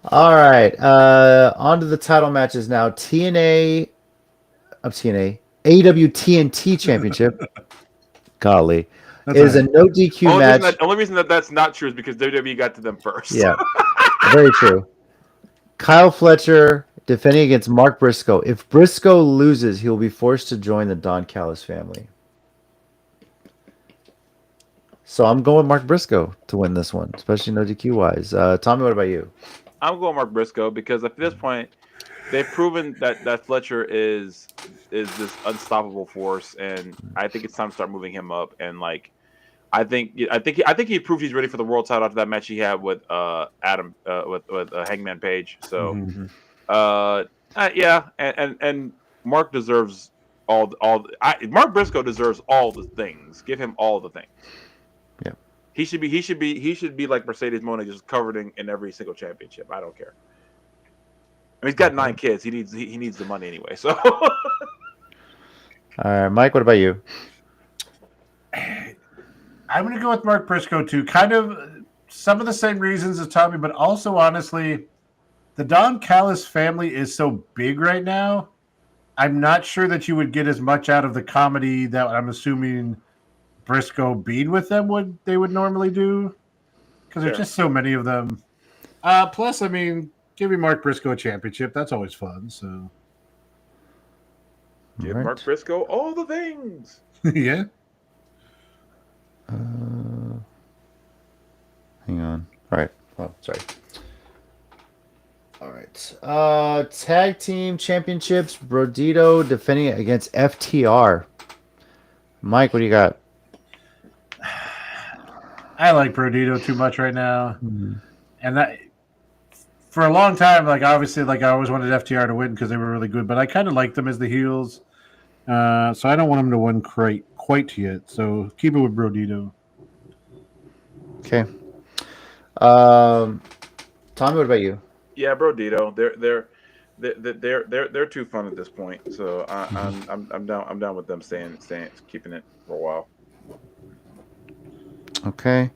All right, on to the title matches now. AEW TNT Championship. Golly. Is a no DQ match. The only reason that's not true is because WWE got to them first. Yeah, very true. Kyle Fletcher defending against Mark Briscoe. If Briscoe loses, he will be forced to join the Don Callis family. So I'm going Mark Briscoe to win this one, especially no DQ wise. Tommy, what about you? I'm going Mark Briscoe because at this point they've proven that Fletcher is this unstoppable force, and I think it's time to start moving him up. And like, I think he proved he's ready for the world title after that match he had with Adam with Hangman Page. So, yeah, and Mark deserves Mark Briscoe deserves all the things. Give him all the things. Yeah, he should be like Mercedes Moné, just covered in every single championship. I don't care. I mean, he's got 9 kids. He needs the money anyway. So, all right, Mike, what about you? I'm going to go with Mark Briscoe too. Kind of some of the same reasons as Tommy, but also honestly, the Don Callis family is so big right now. I'm not sure that you would get as much out of the comedy that I'm assuming Briscoe being with them they would normally do, because there's just so many of them. Plus, I mean, giving Mark Briscoe a championship, that's always fun. So, give Mark Briscoe all the things. Yeah. Hang on. All right. Oh, sorry. All right. Tag team championships. Brodito defending against FTR. Mike, what do you got? I like Brodito too much right now, and that for a long time, like obviously, like I always wanted FTR to win because they were really good, but I kind of like them as the heels, so I don't want them to win quite yet. So keep it with Brodito. Okay. Tommy, what about you? Yeah, Brodito. They're too fun at this point. So I'm down with them staying keeping it for a while. Okay.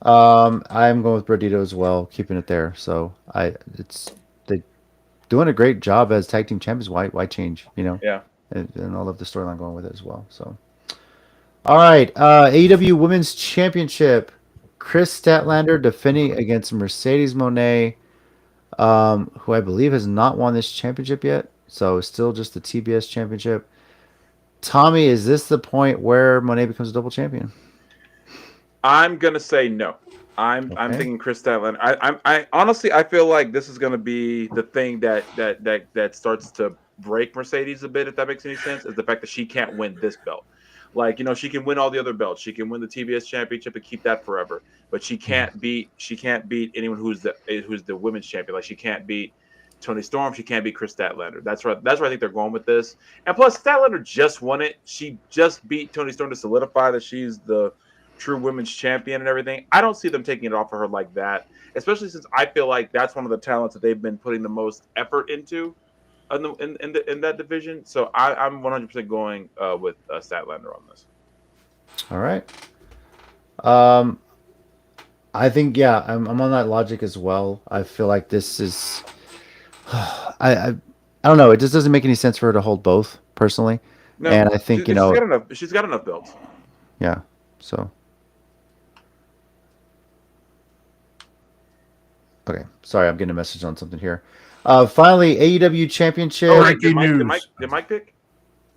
I'm going with Brodito as well, keeping it there. So they doing a great job as tag team champions. Why change? You know? Yeah. And I love the storyline going with it as well. So, all right. AEW Women's Championship. Chris Statlander defending against Mercedes Moné, who I believe has not won this championship yet. So still just the TBS championship. Tommy, is this the point where Moné becomes a double champion? I'm gonna say no. I'm thinking Chris Statlander. I honestly I feel like this is gonna be the thing that starts to break Mercedes a bit, if that makes any sense, is the fact that she can't win this belt. Like, you know, she can win all the other belts. She can win the TBS championship and keep that forever. But she can't beat anyone who's the women's champion. Like, she can't beat Toni Storm. She can't beat Chris Statlander. That's where I think they're going with this. And plus, Statlander just won it. She just beat Toni Storm to solidify that she's the true women's champion and everything. I don't see them taking it off of her like that, especially since I feel like that's one of the talents that they've been putting the most effort into in that division. So I'm 100% going with Statlander on this. All right. I think I'm on that logic as well. I feel like this is I don't know. It just doesn't make any sense for her to hold both personally. No, and I think she's got enough belts. Yeah. So. Okay. Sorry, I'm getting a message on something here. Finally, AEW Championship. Oh, right. Did Mike pick?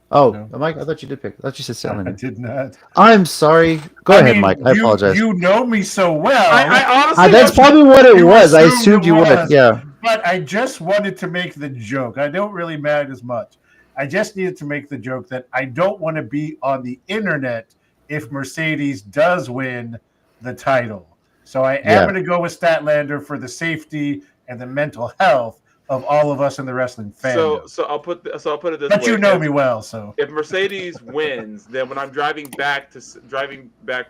Oh, No. Mike, I thought you did pick. I thought you said Statlander. I did not. I'm sorry. Go ahead, Mike. I apologize. You know me so well. I honestly, that's probably what it was. I assumed you would. Yeah. But I just wanted to make the joke. I don't really mad as much. I just needed to make the joke that I don't want to be on the internet if Mercedes does win the title. So I am going to go with Statlander for the safety and the mental health of all of us in the wrestling fandom. So I'll put it this way. But you know me well, so if Mercedes wins, then when I'm driving back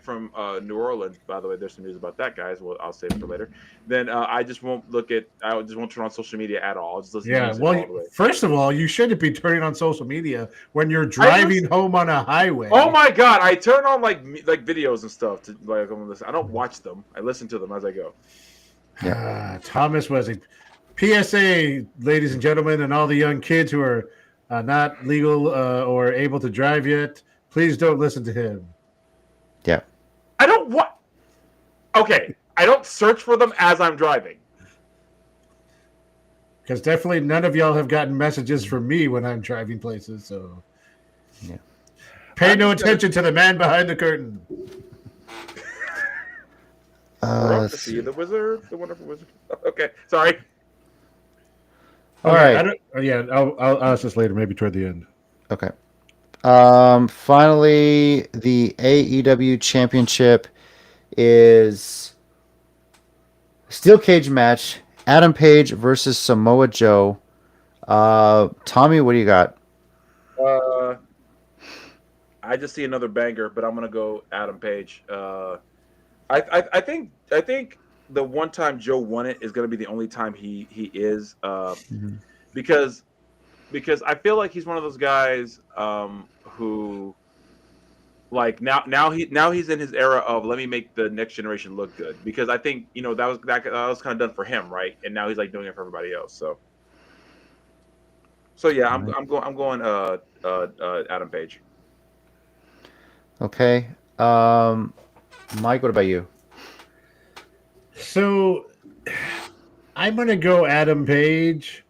from New Orleans, by the way, there's some news about that, guys. Well, I'll save it for later. Then I just won't turn on social media at all. I'll just listen to music all the way. First of all, you shouldn't be turning on social media when you're driving home on a highway. Oh my God! I turn on like videos and stuff to like listen. I don't watch them. I listen to them as I go. Thomas Wesley. PSA, ladies and gentlemen, and all the young kids who are not legal or able to drive yet, please don't listen to him. Yeah. I don't what? Okay, I don't search for them as I'm driving. Because definitely none of y'all have gotten messages from me when I'm driving places. So, yeah. Pay no attention to the man behind the curtain. Bureaucracy, the wizard, the wonderful wizard. Okay, sorry. All Okay, right. I'll ask this later, maybe toward the end. Okay. Finally, the AEW Championship is steel cage match. Adam Page versus Samoa Joe. Tommy, what do you got? I just see another banger, but I'm gonna go Adam Page. I think the one time Joe won it is gonna be the only time he is because I feel like he's one of those guys who like now he's in his era of let me make the next generation look good, because I think that was kind of done for him, right? And now he's like doing it for everybody else. So yeah, I'm going Adam Page. Okay. Mike, what about you? So I'm gonna go Adam Page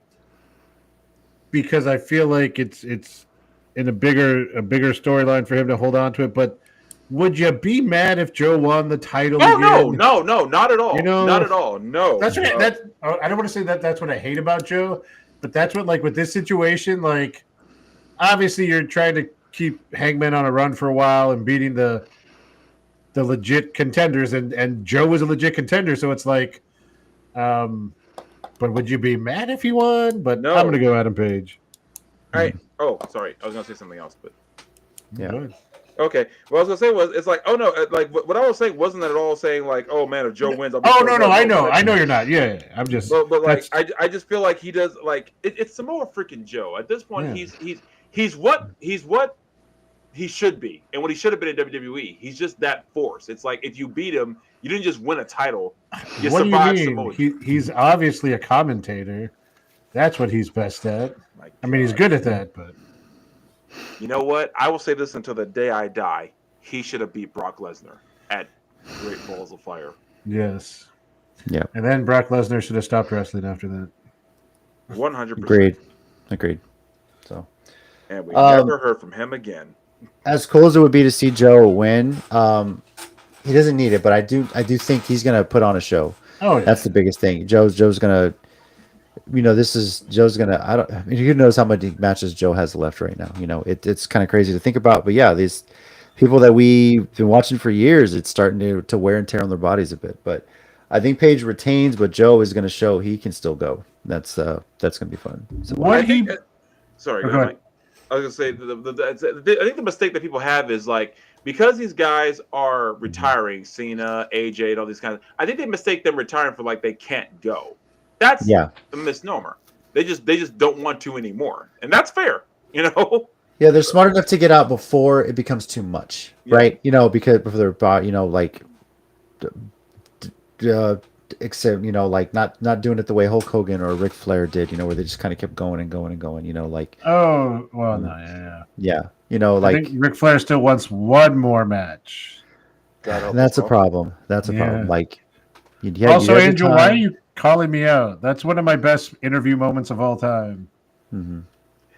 because I feel like it's in a bigger storyline for him to hold on to it. But would you be mad if Joe won the title? Oh again? No, not at all. Not at all. No. That's right. I don't want to say that's what I hate about Joe, but that's what, like, with this situation, like, obviously you're trying to keep Hangman on a run for a while and beating the legit contenders, and Joe was a legit contender, so it's like, but would you be mad if he won? But no. I'm going to go Adam Page. All right. Oh, sorry. I was going to say something else, but yeah. Okay. What I was going to say was, it's like, oh no, like what I was saying wasn't at all saying like, oh man, if Joe wins, I'll be no, I know you're not. Yeah, I'm just. But like, I just feel like he does, like it's Samoa freaking Joe at this point. Yeah. He's what he should be, and what he should have been in WWE. He's just that force. It's like if you beat him, you didn't just win a title. You survived Samoa. He's obviously a commentator. That's what he's best at. I mean, he's good at that, but you know what? I will say this until the day I die. He should have beat Brock Lesnar at Great Balls of Fire. Yes. Yeah. And then Brock Lesnar should have stopped wrestling after that. 100%. Agreed. So. And we never heard from him again. As cool as it would be to see Joe win, he doesn't need it, but I do think he's gonna put on a show. Oh, yeah. That's the biggest thing. Joe's gonna, Joe's gonna. I mean, who knows how many matches Joe has left right now? It's kind of crazy to think about, but yeah, these people that we've been watching for years, it's starting to wear and tear on their bodies a bit. But I think Page retains, but Joe is gonna show he can still go. That's gonna be fun. So, sorry, go ahead. I was gonna say, I think the mistake that people have is like, because these guys are retiring, Cena, AJ, and all these kinds. I think they mistake them retiring for like they can't go. That's the misnomer. They just don't want to anymore, and that's fair. Yeah, they're smart enough to get out before it becomes too much, right? Because before they're except like not doing it the way Hulk Hogan or Ric Flair did, where they just kind of kept going and going and going, like. Oh well, no, yeah. I think Ric Flair still wants one more match. That's a problem. That's a problem. Like, also, Angel, why are you calling me out? That's one of my best interview moments of all time. Mm-hmm.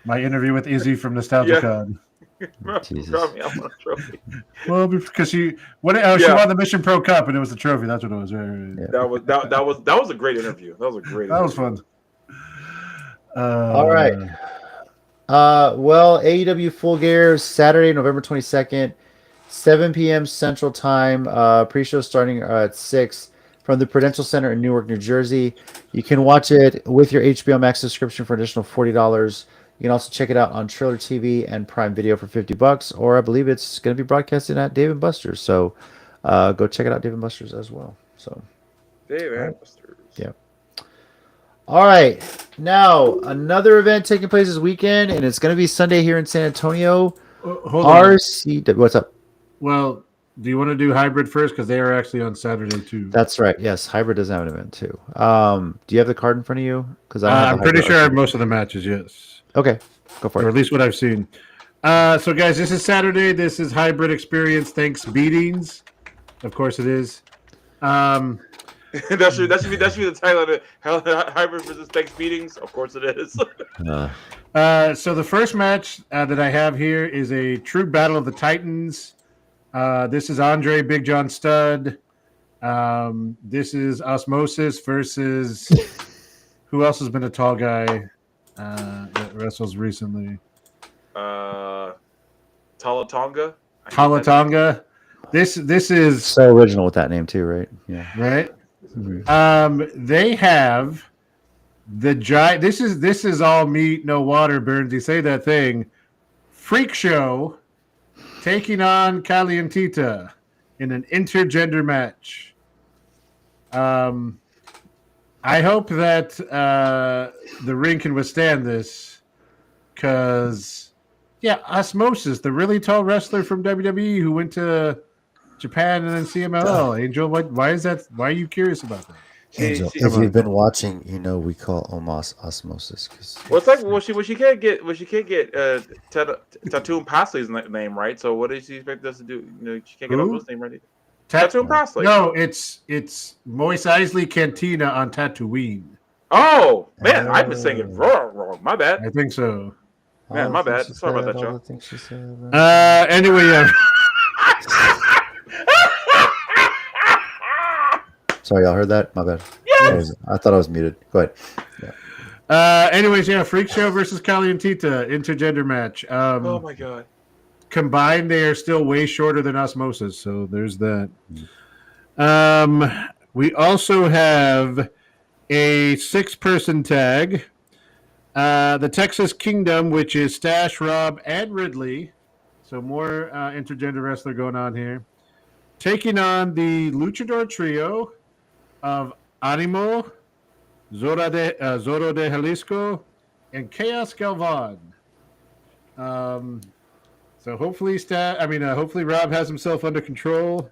My interview with Izzy from NostalgiaCon. Jesus. Well, because she won the Mission Pro Cup, and it was the trophy. That's what it was. Right. Yeah. That was a great interview. That was fun. All right. Well, AEW Full Gear, Saturday, November 22nd, 7 p.m. Central Time. Pre-show starting at 6 from the Prudential Center in Newark, New Jersey. You can watch it with your HBO Max subscription for an additional $40. You can also check it out on Trailer TV and Prime Video for $50, or I believe it's going to be broadcasted at Dave & Buster's. So go check it out, Dave & Buster's as well. So Dave & Buster's. Yeah. All right. Now, another event taking place this weekend, and it's going to be Sunday here in San Antonio. Hold on. What's up? Well, do you want to do Hybrid first? Because they are actually on Saturday, too. That's right. Yes, Hybrid does have an event, too. Do you have the card in front of you? Because I'm pretty sure I have most of the matches, yes. Okay, go for it. Or at least what I've seen. So, guys, this is Saturday. This is Hybrid Experience Thanks Beatings. Of course it is. that should be the title of it. Hybrid versus Thanks Beatings. Of course it is. So the first match that I have here is a true battle of the Titans. This is Andre Big John Studd This is Osmosis versus who else has been a tall guy that wrestles recently? Talatonga. Talatonga. This is so original with that name too, right? Yeah. Right. Mm-hmm. They have the giant. This is all meat, no water. Burnsy, say that thing. Freak Show taking on Calientita in an intergender match. I hope that the ring can withstand this, because Osmosis, the really tall wrestler from WWE who went to Japan and then CMLL. Angel, why is that? Why are you curious about that? Angel, if you've been watching, you know we call Omos Osmosis. Well, it's like she can't get Tattoo Pasley's name right. So what does she expect us to do? She can't get Osmosis' name right. Tattoo Pasley. No, it's Moise Isley Cantina on Tatooine. Oh man, I've been saying it wrong. My bad. I think so. Man, my bad. Sorry about that, Joe. Anyway, yeah. Sorry, y'all heard that? My bad. Yes! I thought I was muted. Go ahead. Yeah. Freak Show versus Calientita, intergender match. Oh my god. Combined, they are still way shorter than Osmosis, so there's that. We also have a 6-person tag. The Texas Kingdom, which is Stash, Rob, and Ridley. So more intergender wrestler going on here. Taking on the Luchador Trio of Animo, Zorro de Jalisco, and Chaos Galvan. So hopefully Rob has himself under control.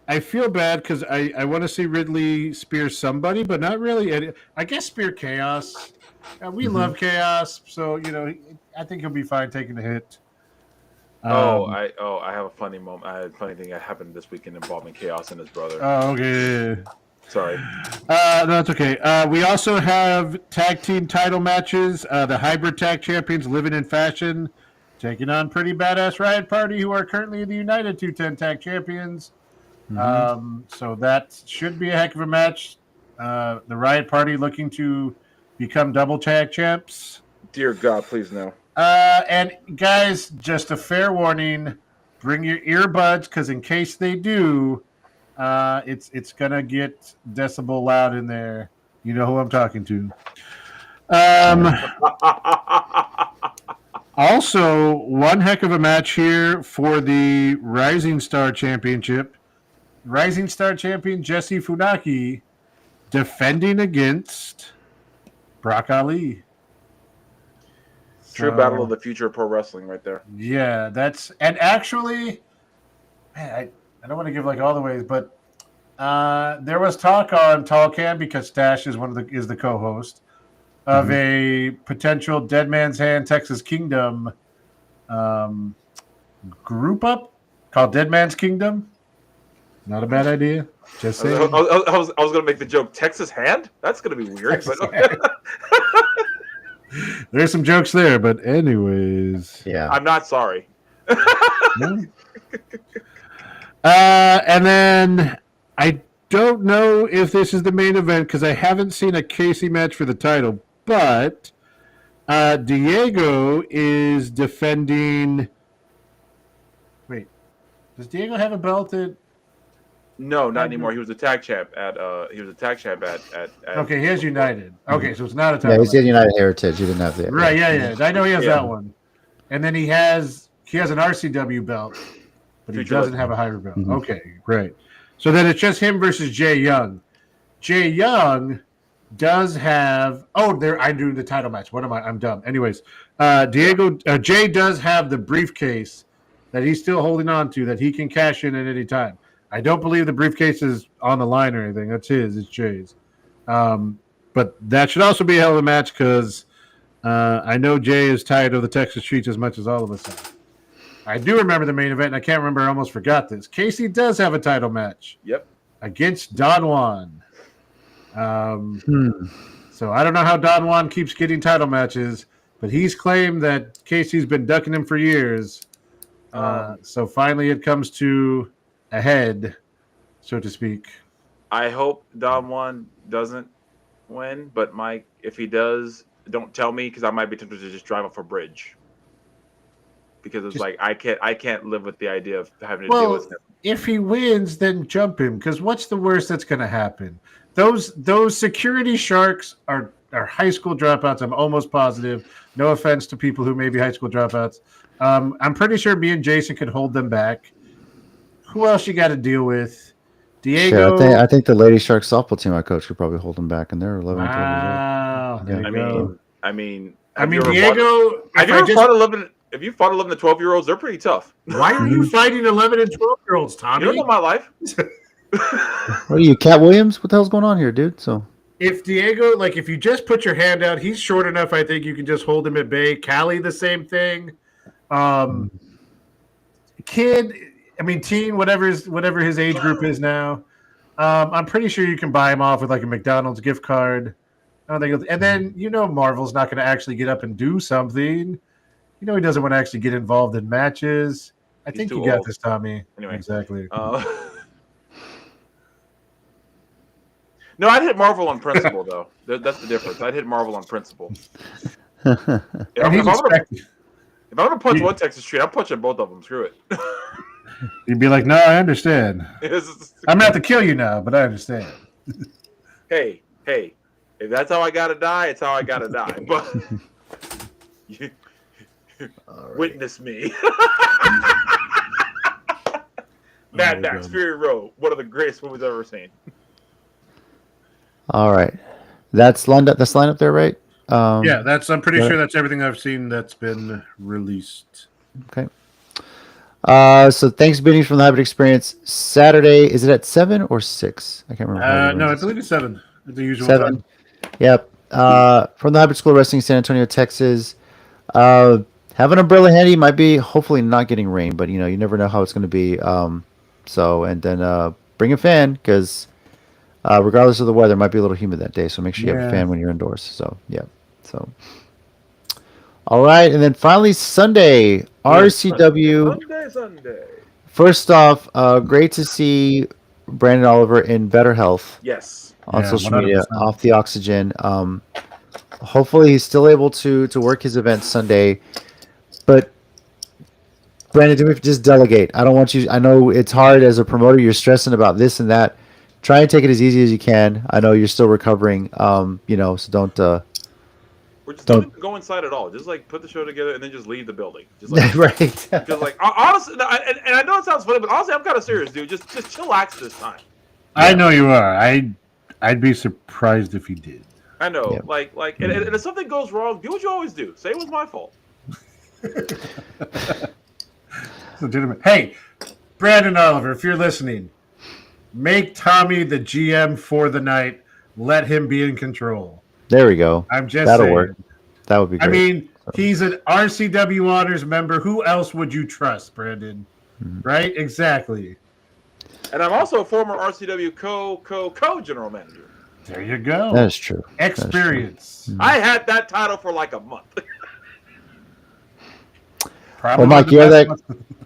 I feel bad because I want to see Ridley spear somebody, but not really. I guess spear Chaos. We love Chaos, so I think he'll be fine taking the hit. I have a funny moment. I had a funny thing that happened this weekend involving Chaos and his brother. Oh, okay. Sorry. No, that's okay. We also have tag team title matches. The Hybrid Tag Champions, Living in Fashion, taking on Pretty Badass Riot Party, who are currently the United 210 Tag Champions. So that should be a heck of a match. The Riot Party looking to become double tag champs. Dear God, please no. And guys, just a fair warning: bring your earbuds, because in case they do, it's gonna get decibel loud in there. You know who I'm talking to. Also, one heck of a match here for the Rising Star Championship. Rising Star champion Jesse Funaki defending against Brock Ali. True battle of the future of pro wrestling right there. Yeah, and actually, man, I don't want to give all the ways, but there was talk on Tall Can, because Stash is is the co-host of a potential Dead Man's Hand Texas Kingdom group up called Dead Man's Kingdom. Not a bad idea. Just saying. I was going to make the joke, Texas Hand? That's going to be weird. There's some jokes there, but anyways. Yeah. I'm not sorry. And then I don't know if this is the main event, because I haven't seen a Casey match for the title, but Diego is defending. Wait, does Diego have a belt at? No, not anymore. He was a tag champ at. Okay, he has United. Okay, so it's not a title. Yeah, he's in United Heritage. He didn't have that. Right. Yeah. I know he has that one, and then he has an RCW belt, but he doesn't have a higher belt. Okay, great. So then it's just him versus Jay Young. Jay Young does have. I'm doing the title match. What am I? I'm dumb. Anyways, Jay does have the briefcase that he's still holding on to that he can cash in at any time. I don't believe the briefcase is on the line or anything. That's his. It's Jay's. But that should also be a hell of a match, because I know Jay is tired of the Texas streets as much as all of us are. I do remember the main event, and I can't remember. I almost forgot this. Casey does have a title match. Yep. Against Don Juan. So I don't know how Don Juan keeps getting title matches, but he's claimed that Casey's been ducking him for years. So finally it comes to ahead, so to speak. I hope Don Juan doesn't win, but Mike, if he does, don't tell me because I might be tempted to just drive off a bridge. Because it's like I can't live with the idea of having to deal with him. If he wins, then jump him. Because what's the worst that's going to happen? Those security sharks are high school dropouts. I'm almost positive. No offense to people who may be high school dropouts. I'm pretty sure me and Jason could hold them back. Who else you got to deal with? Diego. Shit, I think the Lady Shark softball team I coach could probably hold them back, and they're 11 wow. years old. I mean, Diego. If you fought 11 to 12-year-olds, they're pretty tough. Why are you fighting 11 and 12-year-olds, Tommy? You don't know my life. What are you, Cat Williams? What the hell's going on here, dude? So if Diego, if you just put your hand out, he's short enough. I think you can just hold him at bay. Callie, the same thing. Teen, whatever his age group is now. I'm pretty sure you can buy him off with a McDonald's gift card. I don't think. And then Marvel's not going to actually get up and do something. He doesn't want to actually get involved in matches. I think you got this, Tommy. Anyway, exactly. No, I'd hit Marvel on principle, though. That's the difference. I'd hit Marvel on principle. If I'm going to punch one Texas Street, I'm punching both of them. Screw it. You'd be like, no, I understand. I'm going to have to kill you now, but I understand. Hey, if that's how I got to die, it's how I got to die. But witness me. Mad Max, Fury Road, one of the greatest movies I've ever seen. all right, that's lined up. That's lined up there, right? Yeah, I'm pretty sure that's everything I've seen that's been released. Okay. So Thanksgiving from the Habit Experience Saturday. Is it at 7 or 6? I can't remember. No, I believe it's 7. The usual 7. time. Yep. From the Habit School of Wrestling, San Antonio, Texas. Have an umbrella handy. Might be hopefully not getting rain, but you never know how it's going to be. And then bring a fan because regardless of the weather, it might be a little humid that day. So make sure you have a fan when you're indoors. So yeah. So all right, and then finally Sunday, RCW. Sunday. First off, great to see Brandon Oliver in better health. Yes. On social 100%. media, off the oxygen. Hopefully he's still able to work his event Sunday. But Brandon, do we just delegate? I don't want you. I know it's hard as a promoter. You're stressing about this and that. Try and take it as easy as you can. I know you're still recovering. So don't. We're just don't go inside at all. Just put the show together and then just leave the building. Just right. Because honestly, and I know it sounds funny, but honestly, I'm kind of serious, dude. Just chillax this time. I know you are. I'd be surprised if you did. I know. Yep. And if something goes wrong, do what you always do. Say it was my fault. Legitimate. Hey, Brandon Oliver, if you're listening, make Tommy the GM for the night. Let him be in control. There we go. I'm just That'll saying. work. That would be great. I mean, he's an RCW Honors member. Who else would you trust, Brandon? Mm-hmm. Right? Exactly. And I'm also a former RCW co-general manager. There you go. That is true. Experience. True. I had that title for a month. Well, Mike, you have that.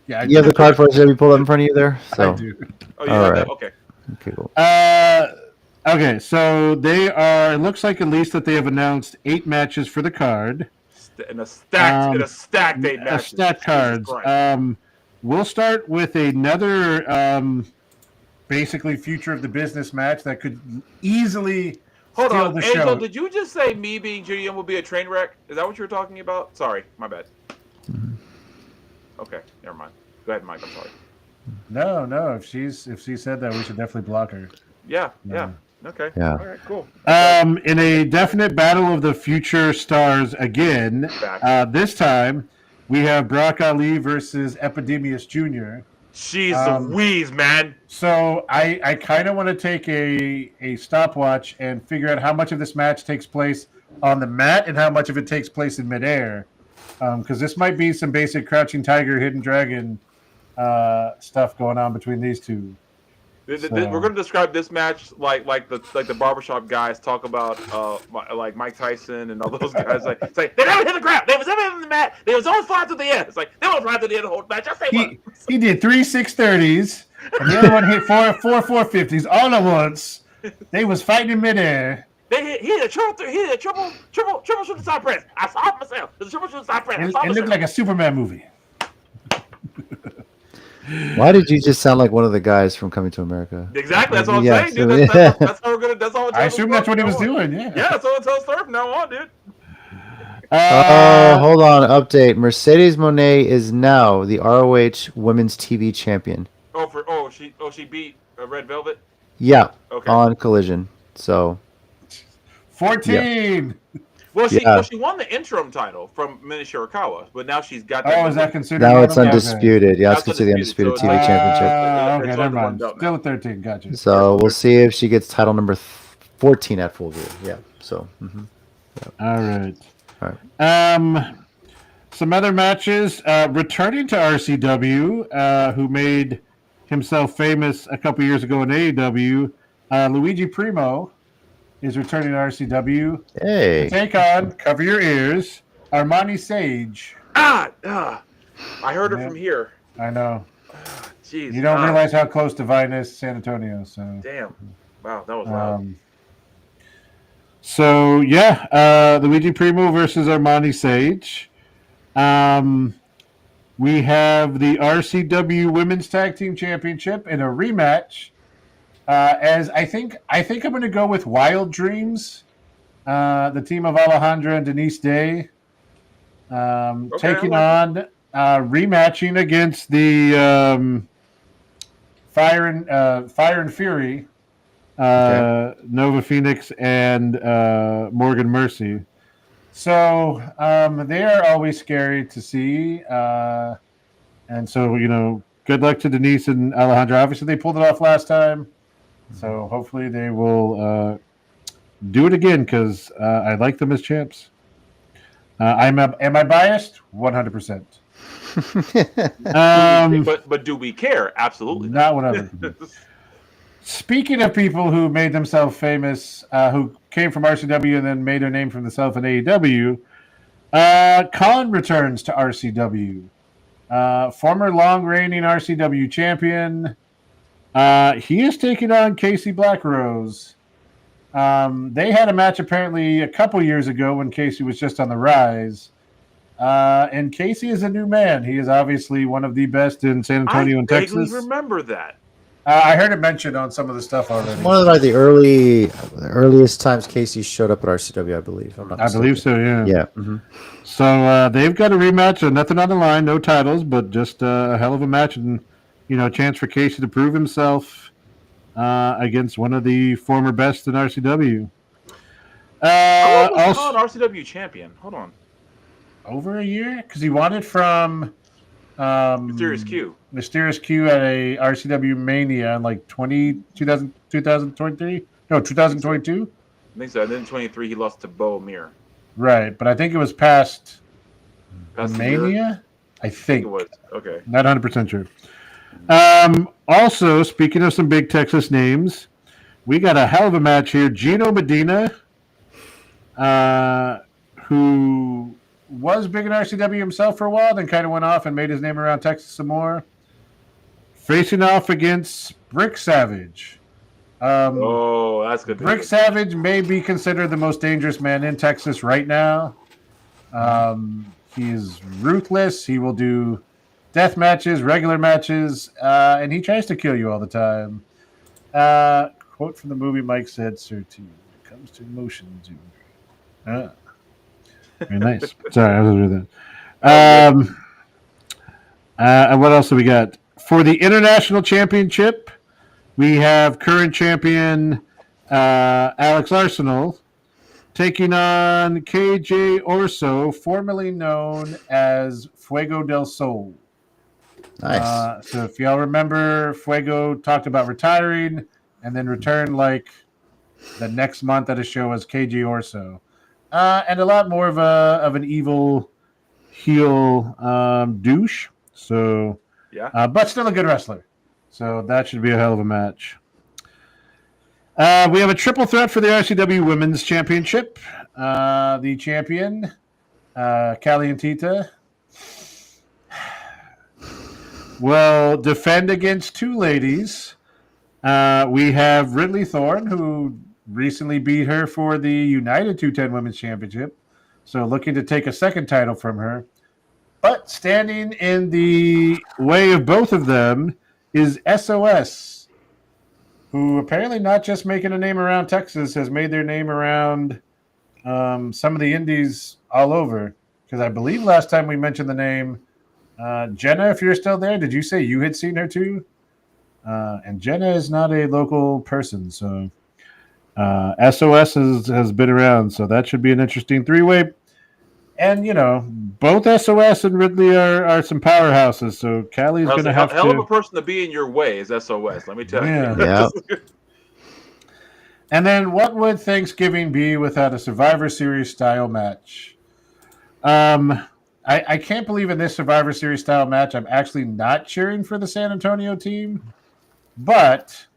Yeah, you have the card for us. Have you pulled up in front of you there? So. I do. Oh, you have that? Okay. Okay, cool. Okay, so they are. It looks like at least that they have announced 8 matches for the card. In a stacked 8 matches. Stacked cards. We'll start with another basically future of the business match that could easily hold steal on. the Angel, show. Did you just say me being GM will be a train wreck? Is that what you were talking about? Sorry, my bad. Mm-hmm. Okay, never mind. Go ahead, Mike. I'm sorry. No. If she said that, we should definitely block her. Yeah. Okay. Yeah. All right. Cool. In a definite battle of the future stars again, this time we have Brock Ali versus Epidemius Jr. Jeez Louise, man. So I kind of want to take a stopwatch and figure out how much of this match takes place on the mat and how much of it takes place in midair. Because this might be some basic Crouching Tiger, Hidden Dragon stuff going on between these two. We're going to describe this match like the barbershop guys talk about like Mike Tyson and all those guys. It's like they never hit the ground. They was never in the mat. They was on fire to the end. It's like they were flying to the end of the whole match. I say he did 3 630s. and the other one hit four 450s all at once. They was fighting in midair. He hit a triple shooting side press. I saw it myself. It's a triple shooting side press. It looked like a Superman movie. Why did you just sound like one of the guys from Coming to America? Exactly, that's what I'm saying, dude. That's how we're gonna. That's all. I assume that's what he was doing. Yeah. Yeah, that's what I'll start from now on, dude. Hold on. Update. Mercedes Moné is now the ROH Women's TV Champion. She beat Red Velvet. Yeah. Okay. On Collision. So. 14. Yeah. Well, she won the interim title from Mina Shirakawa, but now she's got. Is that considered? Now it's undisputed. Yeah, it's considered the undisputed TV championship. Okay, never mind. Still at 13. Gotcha. So we'll see if she gets title number 14 at Full Gear. Yeah. So. Mm-hmm. Yeah. All right. Some other matches. Returning to RCW, who made himself famous a couple years ago in AEW, Luigi Primo is returning to RCW. Hey. To take on, cover your ears, Armani Sage. I heard her from here. I know. Jeez. You don't realize how close to Vine is San Antonio. So. Damn. Wow, that was loud. So, Luigi Primo versus Armani Sage. We have the RCW Women's Tag Team Championship in a rematch. As I think I'm going to go with Wild Dreams, the team of Alejandra and Denise Day, taking on rematching against the Fire and Fury, Nova Phoenix and Morgan Mercy. So they are always scary to see, and so good luck to Denise and Alejandra. Obviously, they pulled it off last time. So hopefully they will do it again because I like them as champs. Am I biased? 100%. But do we care? Absolutely not 100%. Speaking of people who made themselves famous, who came from RCW and then made their name for themselves in AEW, Khan returns to RCW. Former long-reigning RCW champion. He is taking on Casey Blackrose. They had a match apparently a couple years ago when Casey was just on the rise. And Casey is a new man. He is obviously one of the best in San Antonio and Texas. I vaguely remember that. I heard it mentioned on some of the stuff already. One of the earliest times Casey showed up at RCW, I believe. I believe so, yeah. Yeah. Mm-hmm. So they've got a rematch, and nothing on the line, no titles, but just a hell of a match, and a chance for Casey to prove himself against one of the former best in RCW. How long was Khan RCW champion? Hold on. Over a year? Because he won it from Mysterious Q. Mysterious Q at a RCW Mania in like 2023? No, 2022? I think so. And then 23, he lost to Bo Mir. Right, but I think it was past Mania. I think it was. Okay. Not 100% sure. Also, speaking of some big Texas names, we got a hell of a match here. Gino Medina, who was big in RCW himself for a while, then kind of went off and made his name around Texas some more. Facing off against Brick Savage. That's good. Brick Savage may be considered the most dangerous man in Texas right now. He is ruthless. He will do death matches, regular matches, and he tries to kill you all the time. Quote from the movie Mike said, "Sir, to when it comes to emotions, very nice. Sorry, I was doing that. And what else do we got? For the International Championship, we have current champion Alex Arsenal taking on KJ Orso, formerly known as Fuego del Sol. Nice. So if y'all remember, Fuego talked about retiring and then returned like the next month at a show as KJ Orso. And a lot more of an evil heel douche. So, yeah, but still a good wrestler. So that should be a hell of a match. We have a triple threat for the RCW Women's Championship. The champion, Callie and Tita. will defend against two ladies. We have Ridley Thorne, who recently beat her for the United 210 Women's Championship. So looking to take a second title from her. But standing in the way of both of them is SOS, who apparently not just making a name around Texas, has made their name around some of the indies all over. Because I believe last time we mentioned the name, Jenna, if you're still there, did you say you had seen her too? And Jenna is not a local person, so SOS has been around, so that should be an interesting three-way. And, both SOS and Ridley are some powerhouses, so Callie's going to have hell of a person to be in your way is SOS, let me tell you. Yeah. And then what would Thanksgiving be without a Survivor Series style match? I can't believe in this Survivor Series style match I'm actually not cheering for the San Antonio team, but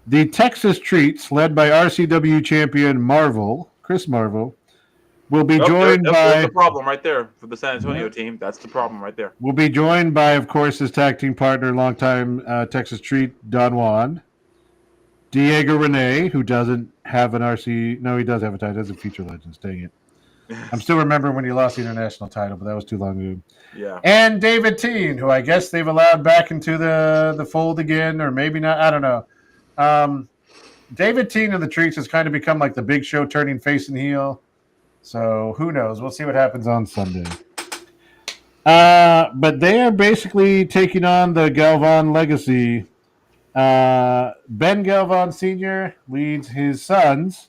the Texas Treats, led by RCW champion Chris Marvel, will be joined by... That's the problem right there for the San Antonio team. That's the problem right there. Will be joined by, of course, his tag team partner, longtime Texas Treat, Don Juan. Diego Rene, who doesn't have an RC... No, he does have a title. He doesn't feature Legends. Dang it. I'm still remembering when he lost the international title, but that was too long ago. Yeah. And David Teen, who I guess they've allowed back into the fold again, or maybe not. I don't know. David Teen and the Treats has kind of become like the Big Show turning face and heel. So who knows? We'll see what happens on Sunday. But they are basically taking on the Galvan legacy. Ben Galvan Sr. leads his sons,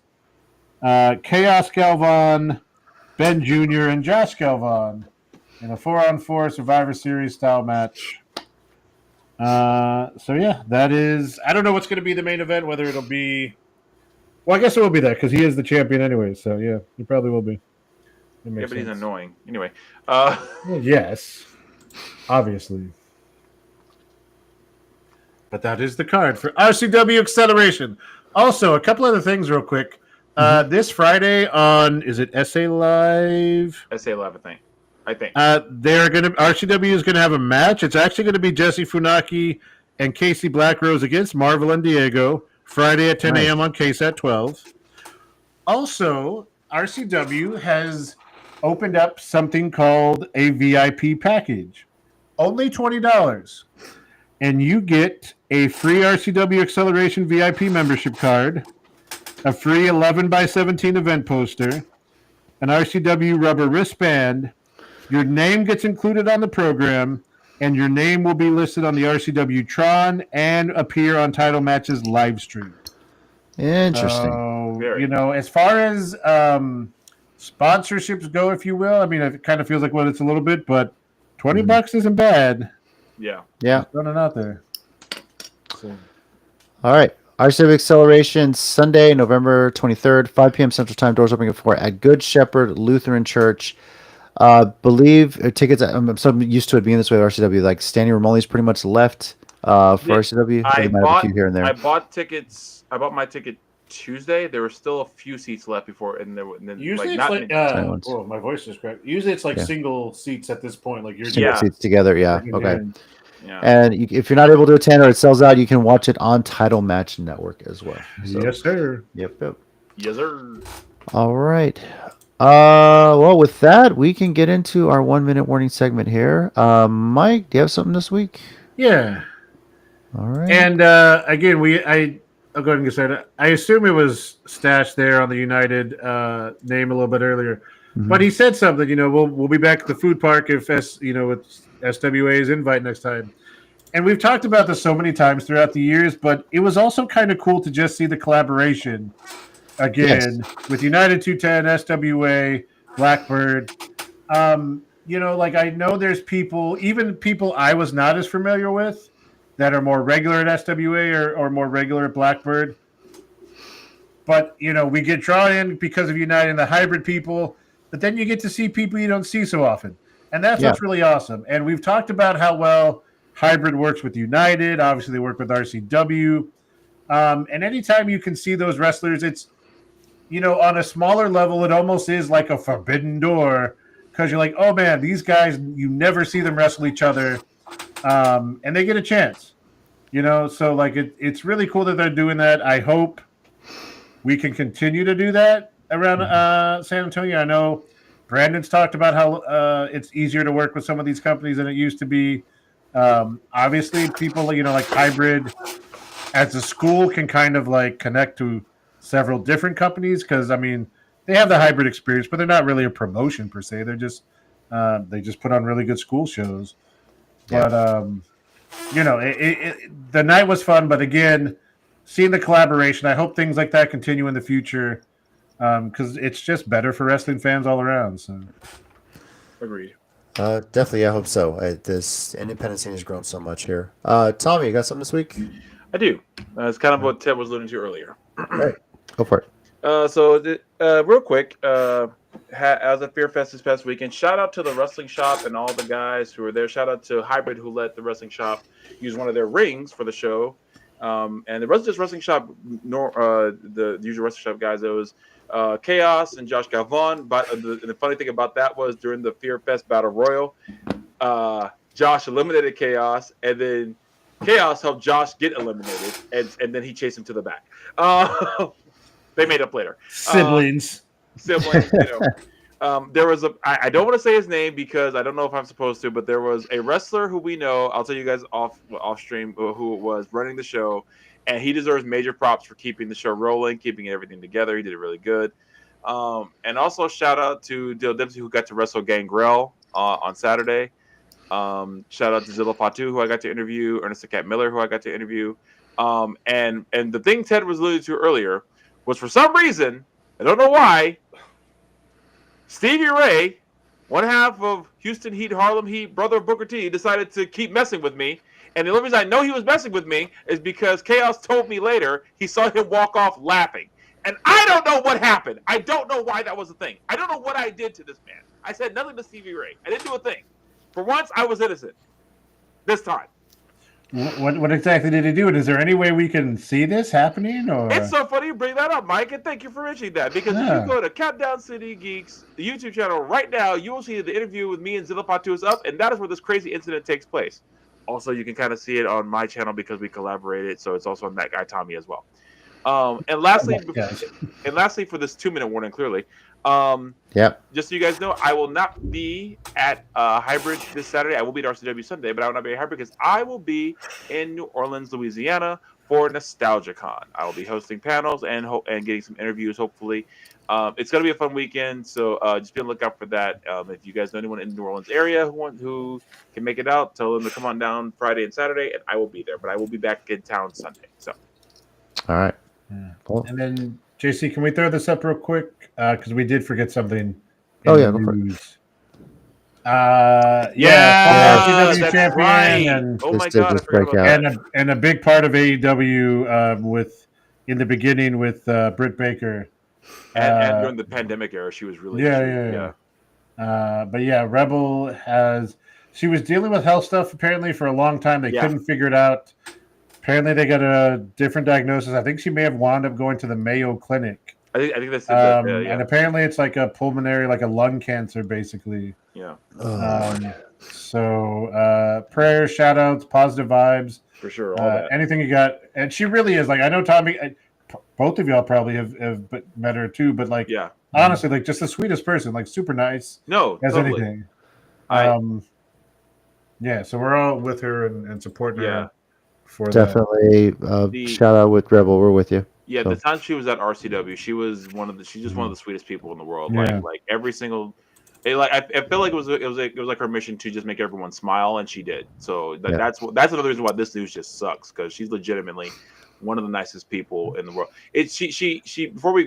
Chaos Galvan, Ben Jr., and Josh Galvan in a 4-on-4 Survivor Series style match. So yeah, that is... I don't know what's going to be the main event, whether it'll be... Well, I guess it will be that, because he is the champion anyway, so yeah, he probably will be. Yeah, but he's annoying. Anyway. Well, yes, obviously. But that is the card for RCW Acceleration. Also, a couple other things real quick. This Friday on, is it SA Live? SA Live, I think. RCW is going to have a match. It's actually going to be Jesse Funaki and Casey Blackrose against Marvel and Diego. Friday at 10 a.m. on KSAT 12. Also, RCW has opened up something called a VIP package. Only $20. And you get a free RCW Acceleration VIP membership card, a free 11x17 event poster, an RCW rubber wristband. Your name gets included on the program, and your name will be listed on the RCW Tron and appear on Title Match's live stream. Interesting. As far as sponsorships go, if you will, I mean, it kind of feels like it's a little bit, but $20 isn't bad. Yeah. Yeah. Running out there. So. All right. RCW Acceleration, Sunday, November 23rd, 5 p.m. Central Time. Doors opening at 4 at Good Shepherd Lutheran Church. Believe tickets. I'm so used to it being this way at RCW. Like Stanley Romoli's pretty much left for RCW. I bought a few here and there. I bought tickets. I bought my ticket Tuesday. There were still a few seats left before, and then usually like, it's like my voice is cracked. Usually it's like single seats at this point. Like you're single seats together. Yeah. Okay. Yeah. And if you're not able to attend or it sells out, you can watch it on Title Match Network as well. So, yes, sir. Yep. Yes, sir. All right. Well, with that, we can get into our 1-minute warning segment here. Mike, do you have something this week? Yeah. All right. And again, I'll go ahead and get started. I assume it was stashed there on the United name a little bit earlier, but he said something. We'll be back at the food park if with SWA's invite next time. And we've talked about this so many times throughout the years, but it was also kind of cool to just see the collaboration again with United 210, SWA, Blackbird. I know there's even people I was not as familiar with that are more regular at SWA or more regular at Blackbird. But, we get drawn in because of United and the hybrid people, but then you get to see people you don't see so often. And that's what's really awesome. And we've talked about how well hybrid works with United. Obviously, they work with RCW. And anytime you can see those wrestlers, it's, on a smaller level, it almost is like a forbidden door because you're like, oh, man, these guys, you never see them wrestle each other. and they get a chance. So like it's really cool that they're doing that. I hope we can continue to do that around San Antonio. I know Brandon's talked about how it's easier to work with some of these companies than it used to be. Obviously, people like hybrid as a school can kind of like connect to several different companies because they have the hybrid experience, but they're not really a promotion per se. They're just they just put on really good school shows. Yeah. But the night was fun. But again, seeing the collaboration, I hope things like that continue in the future because it's just better for wrestling fans all around. So, agreed. Definitely, I hope so. This independent scene has grown so much here. Tommy, you got something this week? I do. It's kind of what Ted was alluding to earlier. Right. Go for it. Real quick, as a Fear Fest this past weekend, shout out to the Wrestling Shop and all the guys who were there. Shout out to Hybrid who let the Wrestling Shop use one of their rings for the show. And it wasn't just Wrestling Shop, nor the usual Wrestling Shop guys. It was Chaos and Josh Galvan. But the funny thing about that was during the Fear Fest Battle Royal, Josh eliminated Chaos, and then Chaos helped Josh get eliminated, and then he chased him to the back. They made up later. Siblings. There was I don't want to say his name because I don't know if I'm supposed to, but there was a wrestler who we know. I'll tell you guys off stream who was running the show, and he deserves major props for keeping the show rolling, keeping everything together. He did it really good. And also shout out to Dale Dempsey who got to wrestle Gangrel on Saturday. Shout out to Zilla Fatu, who I got to interview, Ernest Cat Miller, who I got to interview. And the thing Ted was alluding to earlier was for some reason, I don't know why, Stevie Ray, one half of Houston Heat, Harlem Heat, brother of Booker T, decided to keep messing with me. And the only reason I know he was messing with me is because Chaos told me later he saw him walk off laughing. And I don't know what happened. I don't know why that was a thing. I don't know what I did to this man. I said nothing to Stevie Ray. I didn't do a thing. For once, I was innocent. This time. What exactly did he do? And is there any way we can see this happening? Or it's so funny you bring that up, Mike, and thank you for mentioning that. Because if you go to Countdown City Geeks, the YouTube channel, right now, you will see the interview with me and Zilla Fatu is up, and that is where this crazy incident takes place. Also, you can kind of see it on my channel because we collaborated, so it's also on that guy Tommy as well. And lastly, for this 2-minute warning, clearly, just so you guys know, I will not be at Hybrid this Saturday. I will be at RCW Sunday, but I will not be at Hybrid because I will be in New Orleans, Louisiana for NostalgiaCon. I will be hosting panels and getting some interviews, hopefully. It's going to be a fun weekend, so just be on the lookout for that. If you guys know anyone in the New Orleans area who can make it out, tell them to come on down Friday and Saturday, and I will be there. But I will be back in town Sunday. So, all right. Cool. And then, JC, can we throw this up real quick? Because we did forget something. Go for it. That's champion, right. and Oh my God, I forgot about that. And a big part of AEW in the beginning with Britt Baker. And during the pandemic era, she was really But yeah, Rebel she was dealing with health stuff apparently for a long time. They couldn't figure it out. Apparently, they got a different diagnosis. I think she may have wound up going to the Mayo Clinic. I think that's it. And apparently, it's like a pulmonary, like a lung cancer, basically. Yeah. So, prayers, shout outs, positive vibes. For sure. All that. Anything you got. And she really is like, I know Tommy, both of y'all probably have met her too, but like, honestly, like just the sweetest person, like super nice. No, as totally. anything. So we're all with her and supporting her. Definitely shout out with Rebel. We're with you. Yeah, the time she was at RCW, she's just one of the sweetest people in the world. Yeah. Like every single, I feel like it was like her mission to just make everyone smile, and she did. So that's another reason why this news just sucks, because she's legitimately one of the nicest people in the world. She before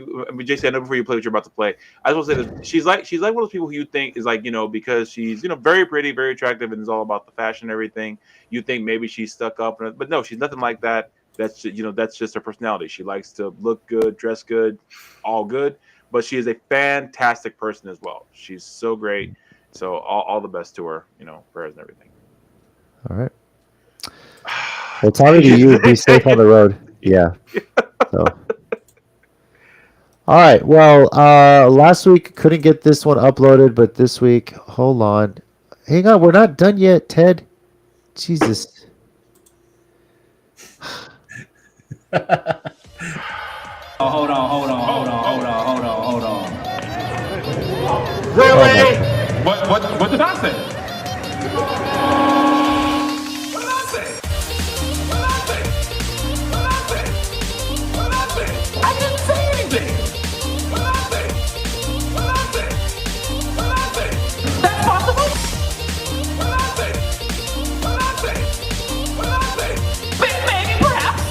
Jason, I know before you play what you're about to play, I just want to say this. She's like one of those people who you think is like, because she's very pretty, very attractive, and is all about the fashion and everything. You think maybe she's stuck up, but no, she's nothing like that. That's just her personality. She likes to look good, dress good, all good. But she is a fantastic person as well. She's so great. So all the best to her. Prayers and everything. All right. Well, Tommy, to you, be safe on the road. Yeah. So. All right. Well, last week couldn't get this one uploaded, but this week, hold on. Hang on. We're not done yet, Ted. Jesus. Hold on. Really? What did I say? I didn't say anything. That's possible. Maybe, perhaps.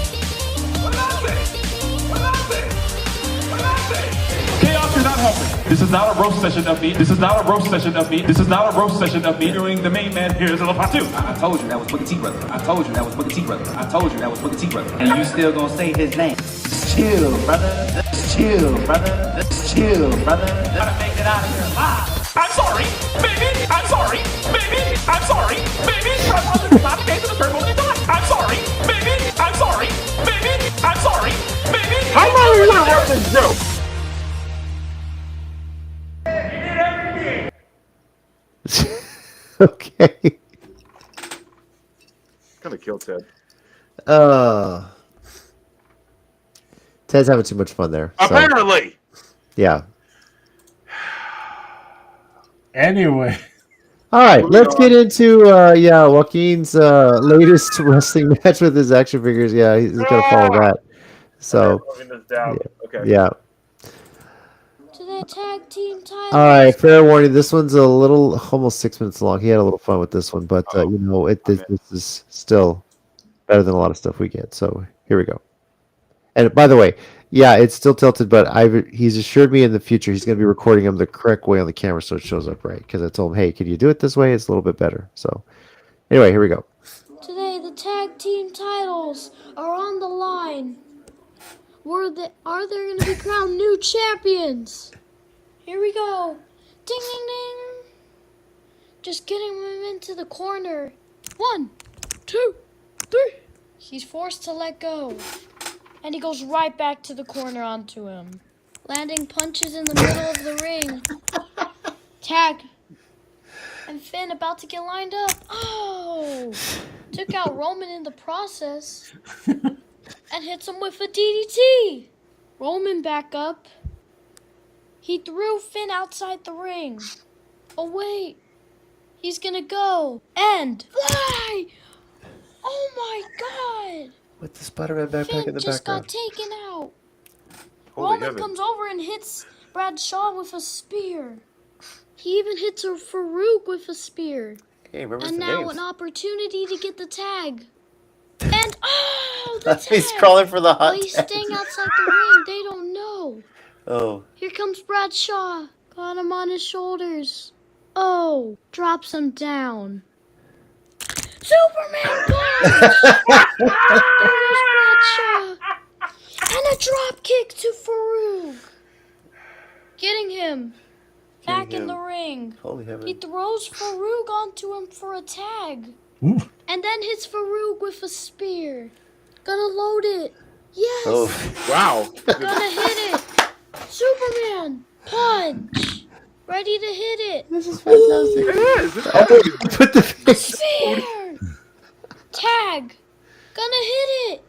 Chaos, you're not helping. This is not a roast session of me. This is not a roast session of me. This is not a roast session of me doing the main man here is a part two. I told you that was Booker T, brother. I told you that was Booker T, brother. I told you that was Booker T, brother. And you still gonna say his name. Just chill, brother. Just chill, brother. Just chill, brother. Gotta make it out of here alive. I'm sorry, baby. I'm sorry, baby. I'm sorry, baby. This is not the case of the third moment in time. I'm sorry, baby. I'm sorry, baby. I'm sorry, baby. How long are you gonna work this joke? Okay. Gonna kill Ted. Ted's having too much fun there. So, Apparently. yeah. Anyway, All right, let's get into Joaquin's latest wrestling match with his action figures. Yeah, he's gonna follow that. So, Okay. yeah. To the tag team title. All right, fair warning. This one's a little, almost 6 minutes long. He had a little fun with this one, but this is still better than a lot of stuff we get. So here we go. And by the way, yeah, it's still tilted, but he's assured me in the future he's going to be recording them the correct way on the camera so it shows up right. Because I told him, hey, can you do it this way? It's a little bit better. So anyway, here we go. Today, the tag team titles are on the line. Are they going to be crowned new champions? Here we go. Ding, ding, ding. Just getting him into the corner. 1, 2, 3. He's forced to let go. And he goes right back to the corner onto him. Landing punches in the middle of the ring. Tag. And Finn about to get lined up. Oh! Took out Roman in the process. And hits him with a DDT. Roman back up. He threw Finn outside the ring. Oh, wait. He's gonna go. And fly! Oh, my God. With the Spider-Man backpack Finn in the just background. got taken out. Holy Roman heaven. comes over and hits Bradshaw with a spear. He even hits Farouk with a spear. Hey, remember And the now names. an opportunity to get the tag. And the tag! He's crawling for the hot While he's tag. staying outside the ring, they don't know. Oh. Here comes Bradshaw. Got him on his shoulders. Oh, drops him down. Superman punch! There goes Bradshaw. And a drop kick to Farouk. Getting him back in the ring. Holy heaven. He throws Farouk onto him for a tag. Ooh. And then hits Farouk with a spear. Gonna load it. Yes. Oh. Wow. Gonna hit it. Superman punch. Ready to hit it. This is fantastic. It is. Put the face. Spear. Tag. Gonna hit it.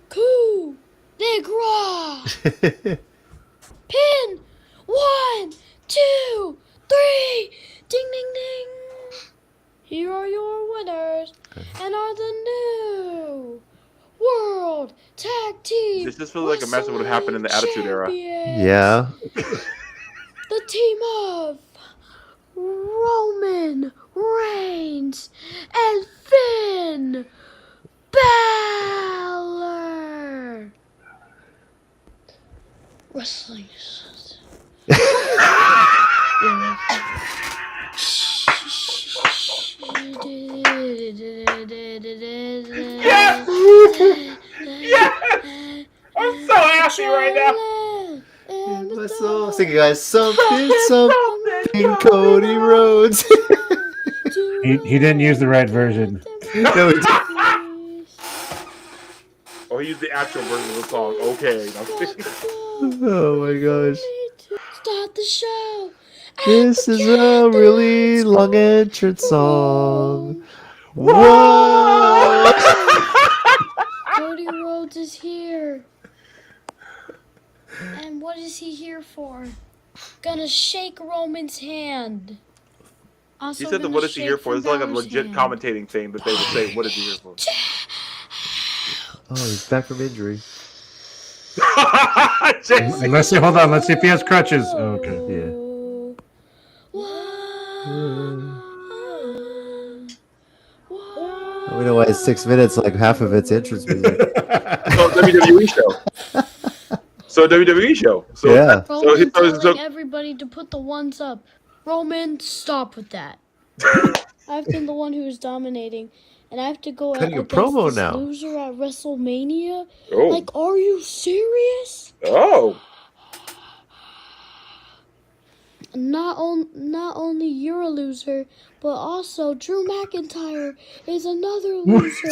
Coup de grace. Pin. 1, 2, 3. Ding, ding, ding. Here are your winners and are the new World Tag Team. This just feels like a match that would have happened in the Attitude Era. Champions. Yeah. The team of Roman Reigns and Finn Balor. Wrestling. I'm so happy right now. Sing it, guys. Something, Cody Rhodes. He didn't use the right version. No, he didn't. Oh, he used the actual version of the song. Okay. Oh my gosh. Start the show. This is a really long entrance song. Whoa! Cody Rhodes is here. And what is he here for? Gonna shake Roman's hand. Also He said that gonna what is he shake here for? Finn It's like a Balor's legit hand. commentating thing that they would say, what is he here for? Oh, he's back from injury. Jason. Let's see. Hold on. Let's see if he has crutches. Oh, okay. Yeah. We know why it's 6 minutes, like half of it's entrance music. So WWE show. So Yeah. Roman telling everybody to put the ones up. Roman, stop with that. I've been the one who's dominating, and I have to go Cutting a against promo this now. loser at WrestleMania. Oh. Like, are you serious? Oh. Not only you're a loser, but also Drew McIntyre is another loser.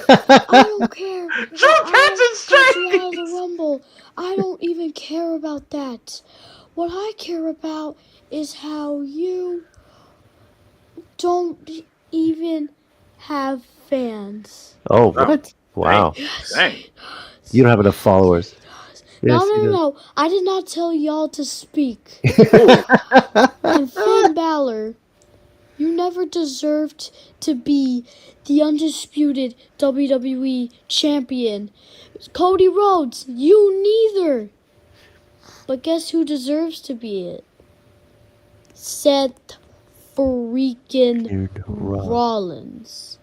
I don't care. Drew catching straight out of the straight. Rumble. I don't even care about that. What I care about is how you don't even have fans. Oh, what? Wow. Dang. You don't have enough followers. Yes, he does. No. I did not tell y'all to speak. And Finn Balor, you never deserved to be the undisputed WWE champion. Cody Rhodes, you neither. But guess who deserves to be it? Seth freaking Rollins.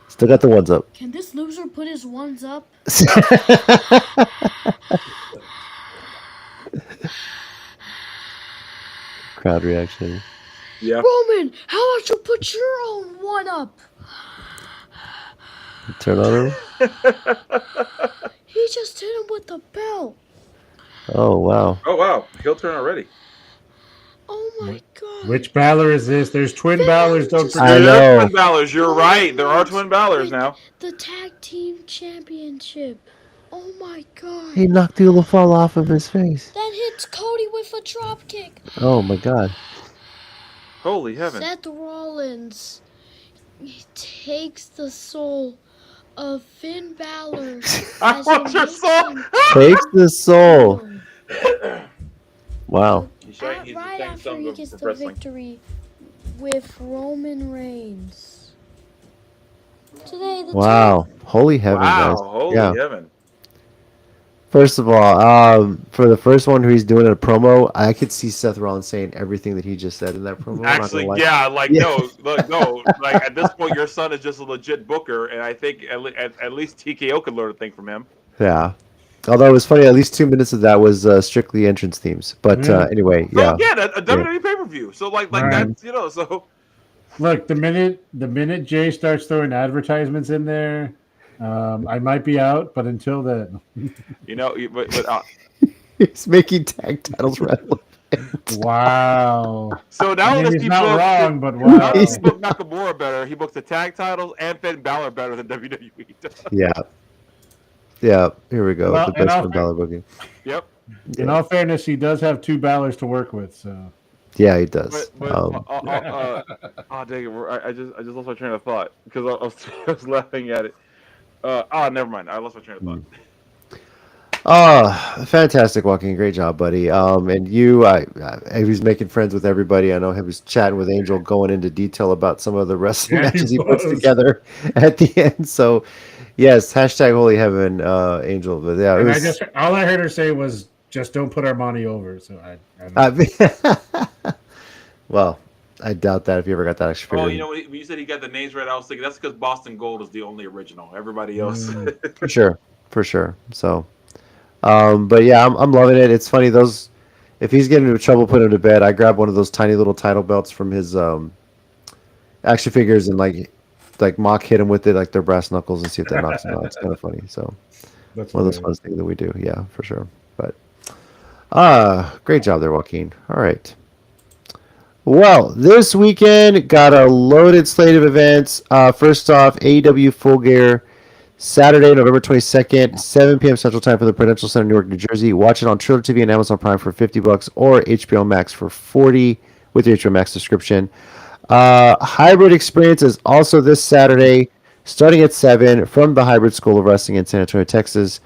Still got the ones up. Can this loser put his ones up? Crowd reaction. Yeah. Roman, how about you put your own one up? Turn on him. He just hit him with the belt. Oh, wow. Oh, wow. Heel turn already. Oh my god. Which Balor is this? There's twin Balors. Don't just- I forget. There are know. twin Balors. You're right. There are twin Balors now. The tag team championship. Oh my god. He knocked the Olafal off of his face. Then hits Cody with a drop kick. Oh, my God. Holy heaven. Seth Rollins he takes the soul of Finn Balor. I as want he your makes soul. him Takes the soul. champion. Wow. He's Right after he gets the victory with Roman Reigns. Today, the Wow. Holy heaven, Wow. guys. Holy Yeah. heaven. First of all, for the first one who he's doing a promo, I could see Seth Rollins saying everything that he just said in that promo. I'm not Actually, gonna lie. yeah, like Yeah. no, look, no, like at this point, your son is just a legit booker, and I think at least TKO could learn a thing from him. Yeah. Although it was funny, at least 2 minutes of that was strictly entrance themes. But anyway, So yeah. again, a WWE pay-per-view. So like Right. that's so. Look, the minute Jay starts throwing advertisements in there, I might be out. But until then, But He's making tag titles relevant. wow. so now I mean, let's he's be not booked. wrong, but Now wow. let's book Nakamura better. He books the tag titles and Finn Balor better than WWE does. Yeah. Yeah. Here we go. Well, the and best I'll- Finn Balor booking. Yep. In all fairness, he does have two Balors to work with. So Yeah, he does. But oh dang it! I just lost my train of thought because I was laughing at it. Never mind. I lost my train of thought. Oh, fantastic, Joaquin. Great job, buddy. And you, he was making friends with everybody. I know he was chatting with Angel, going into detail about some of the wrestling Yeah, he matches he puts was. together at the end. So, yes, hashtag Holy Heaven, Angel. But yeah, it and was. all I heard her say was, "Just don't put Armani over." So I Well, I doubt that if you ever got that extra. Oh, when you said he got the names right, I was thinking that's because Boston Gold is the only original. Everybody else. For sure. So, but yeah, I'm loving it. It's funny if he's getting into trouble, put him to bed. I grab one of those tiny little title belts from his action figures and like mock hit him with it, like they're brass knuckles, and see if that knocks him out. It's kind of funny. So that's one of those fun things that we do. Yeah, for sure. But great job there, Joaquin. All right. Well, this weekend got a loaded slate of events. First off, AEW Full Gear, Saturday, November 22nd, 7 p.m. Central Time for the Prudential Center, Newark, New Jersey. Watch it on Triller TV and Amazon Prime for $50 or HBO Max for $40 with your HBO Max subscription. Hybrid Experience is also this Saturday, starting at 7 from the Hybrid School of Wrestling in San Antonio, Texas.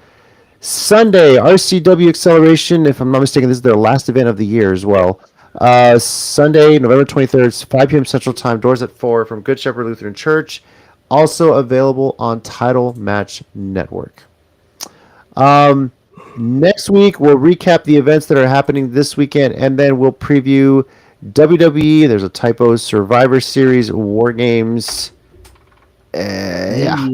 Sunday, RCW Acceleration, if I'm not mistaken, this is their last event of the year as well. Sunday, November 23rd, 5 p.m. Central Time, doors at 4 from Good Shepherd Lutheran Church. Also available on Title Match Network. Next week, we'll recap the events that are happening this weekend, and then we'll preview WWE. There's a typo. Survivor Series, War Games. Yeah.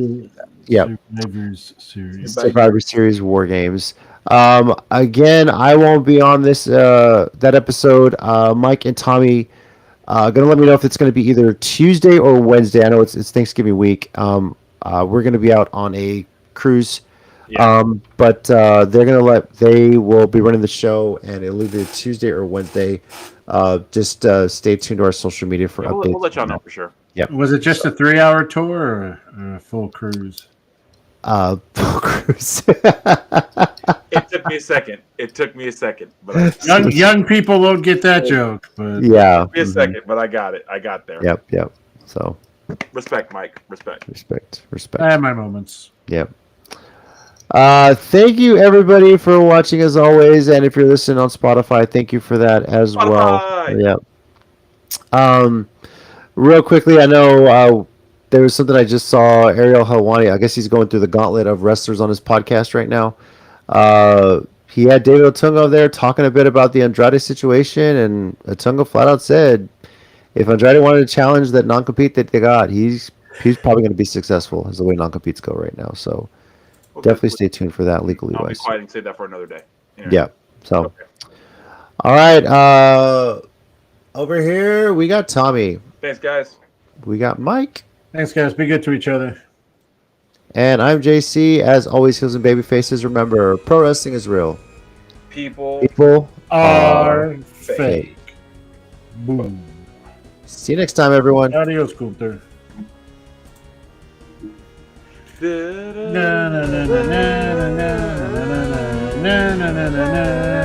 Survivor Series, War Games. Again, I won't be on this that episode. Mike and Tommy gonna let me know if it's gonna be either Tuesday or Wednesday. I know it's Thanksgiving week. We're gonna be out on a cruise. Yeah. But they will be running the show, and it'll either Tuesday or Wednesday. Just stay tuned to our social media for updates. We'll let y'all know for sure. Yep. Was it just a 3-hour tour or a full cruise? Full cruise. It took me a second. But young people won't get that joke. But yeah. It took me a second, but I got it. I got there. Yep. So. Respect, Mike. Respect. I have my moments. Yep. Thank you everybody for watching as always, and if you're listening on Spotify, thank you for that as well. Yeah. Real quickly, I know there was something I just saw. Ariel Helwani, I guess he's going through the gauntlet of wrestlers on his podcast right now. He had David Otunga there talking a bit about the Andrade situation, and Otunga flat out said if Andrade wanted to challenge that non-compete that they got, he's probably going to be successful as the way non-competes go right now. So definitely stay tuned for that legally wise. I'll be quiet and say that for another day. Yeah. So, okay. All right. Over here we got Tommy. Thanks, guys. We got Mike. Thanks, guys. Be good to each other. And I'm JC. As always, heels and baby faces. Remember, pro wrestling is real. People are fake. Boom. See you next time, everyone. Adios, Gunther. Na na na na na na na na na na na na na.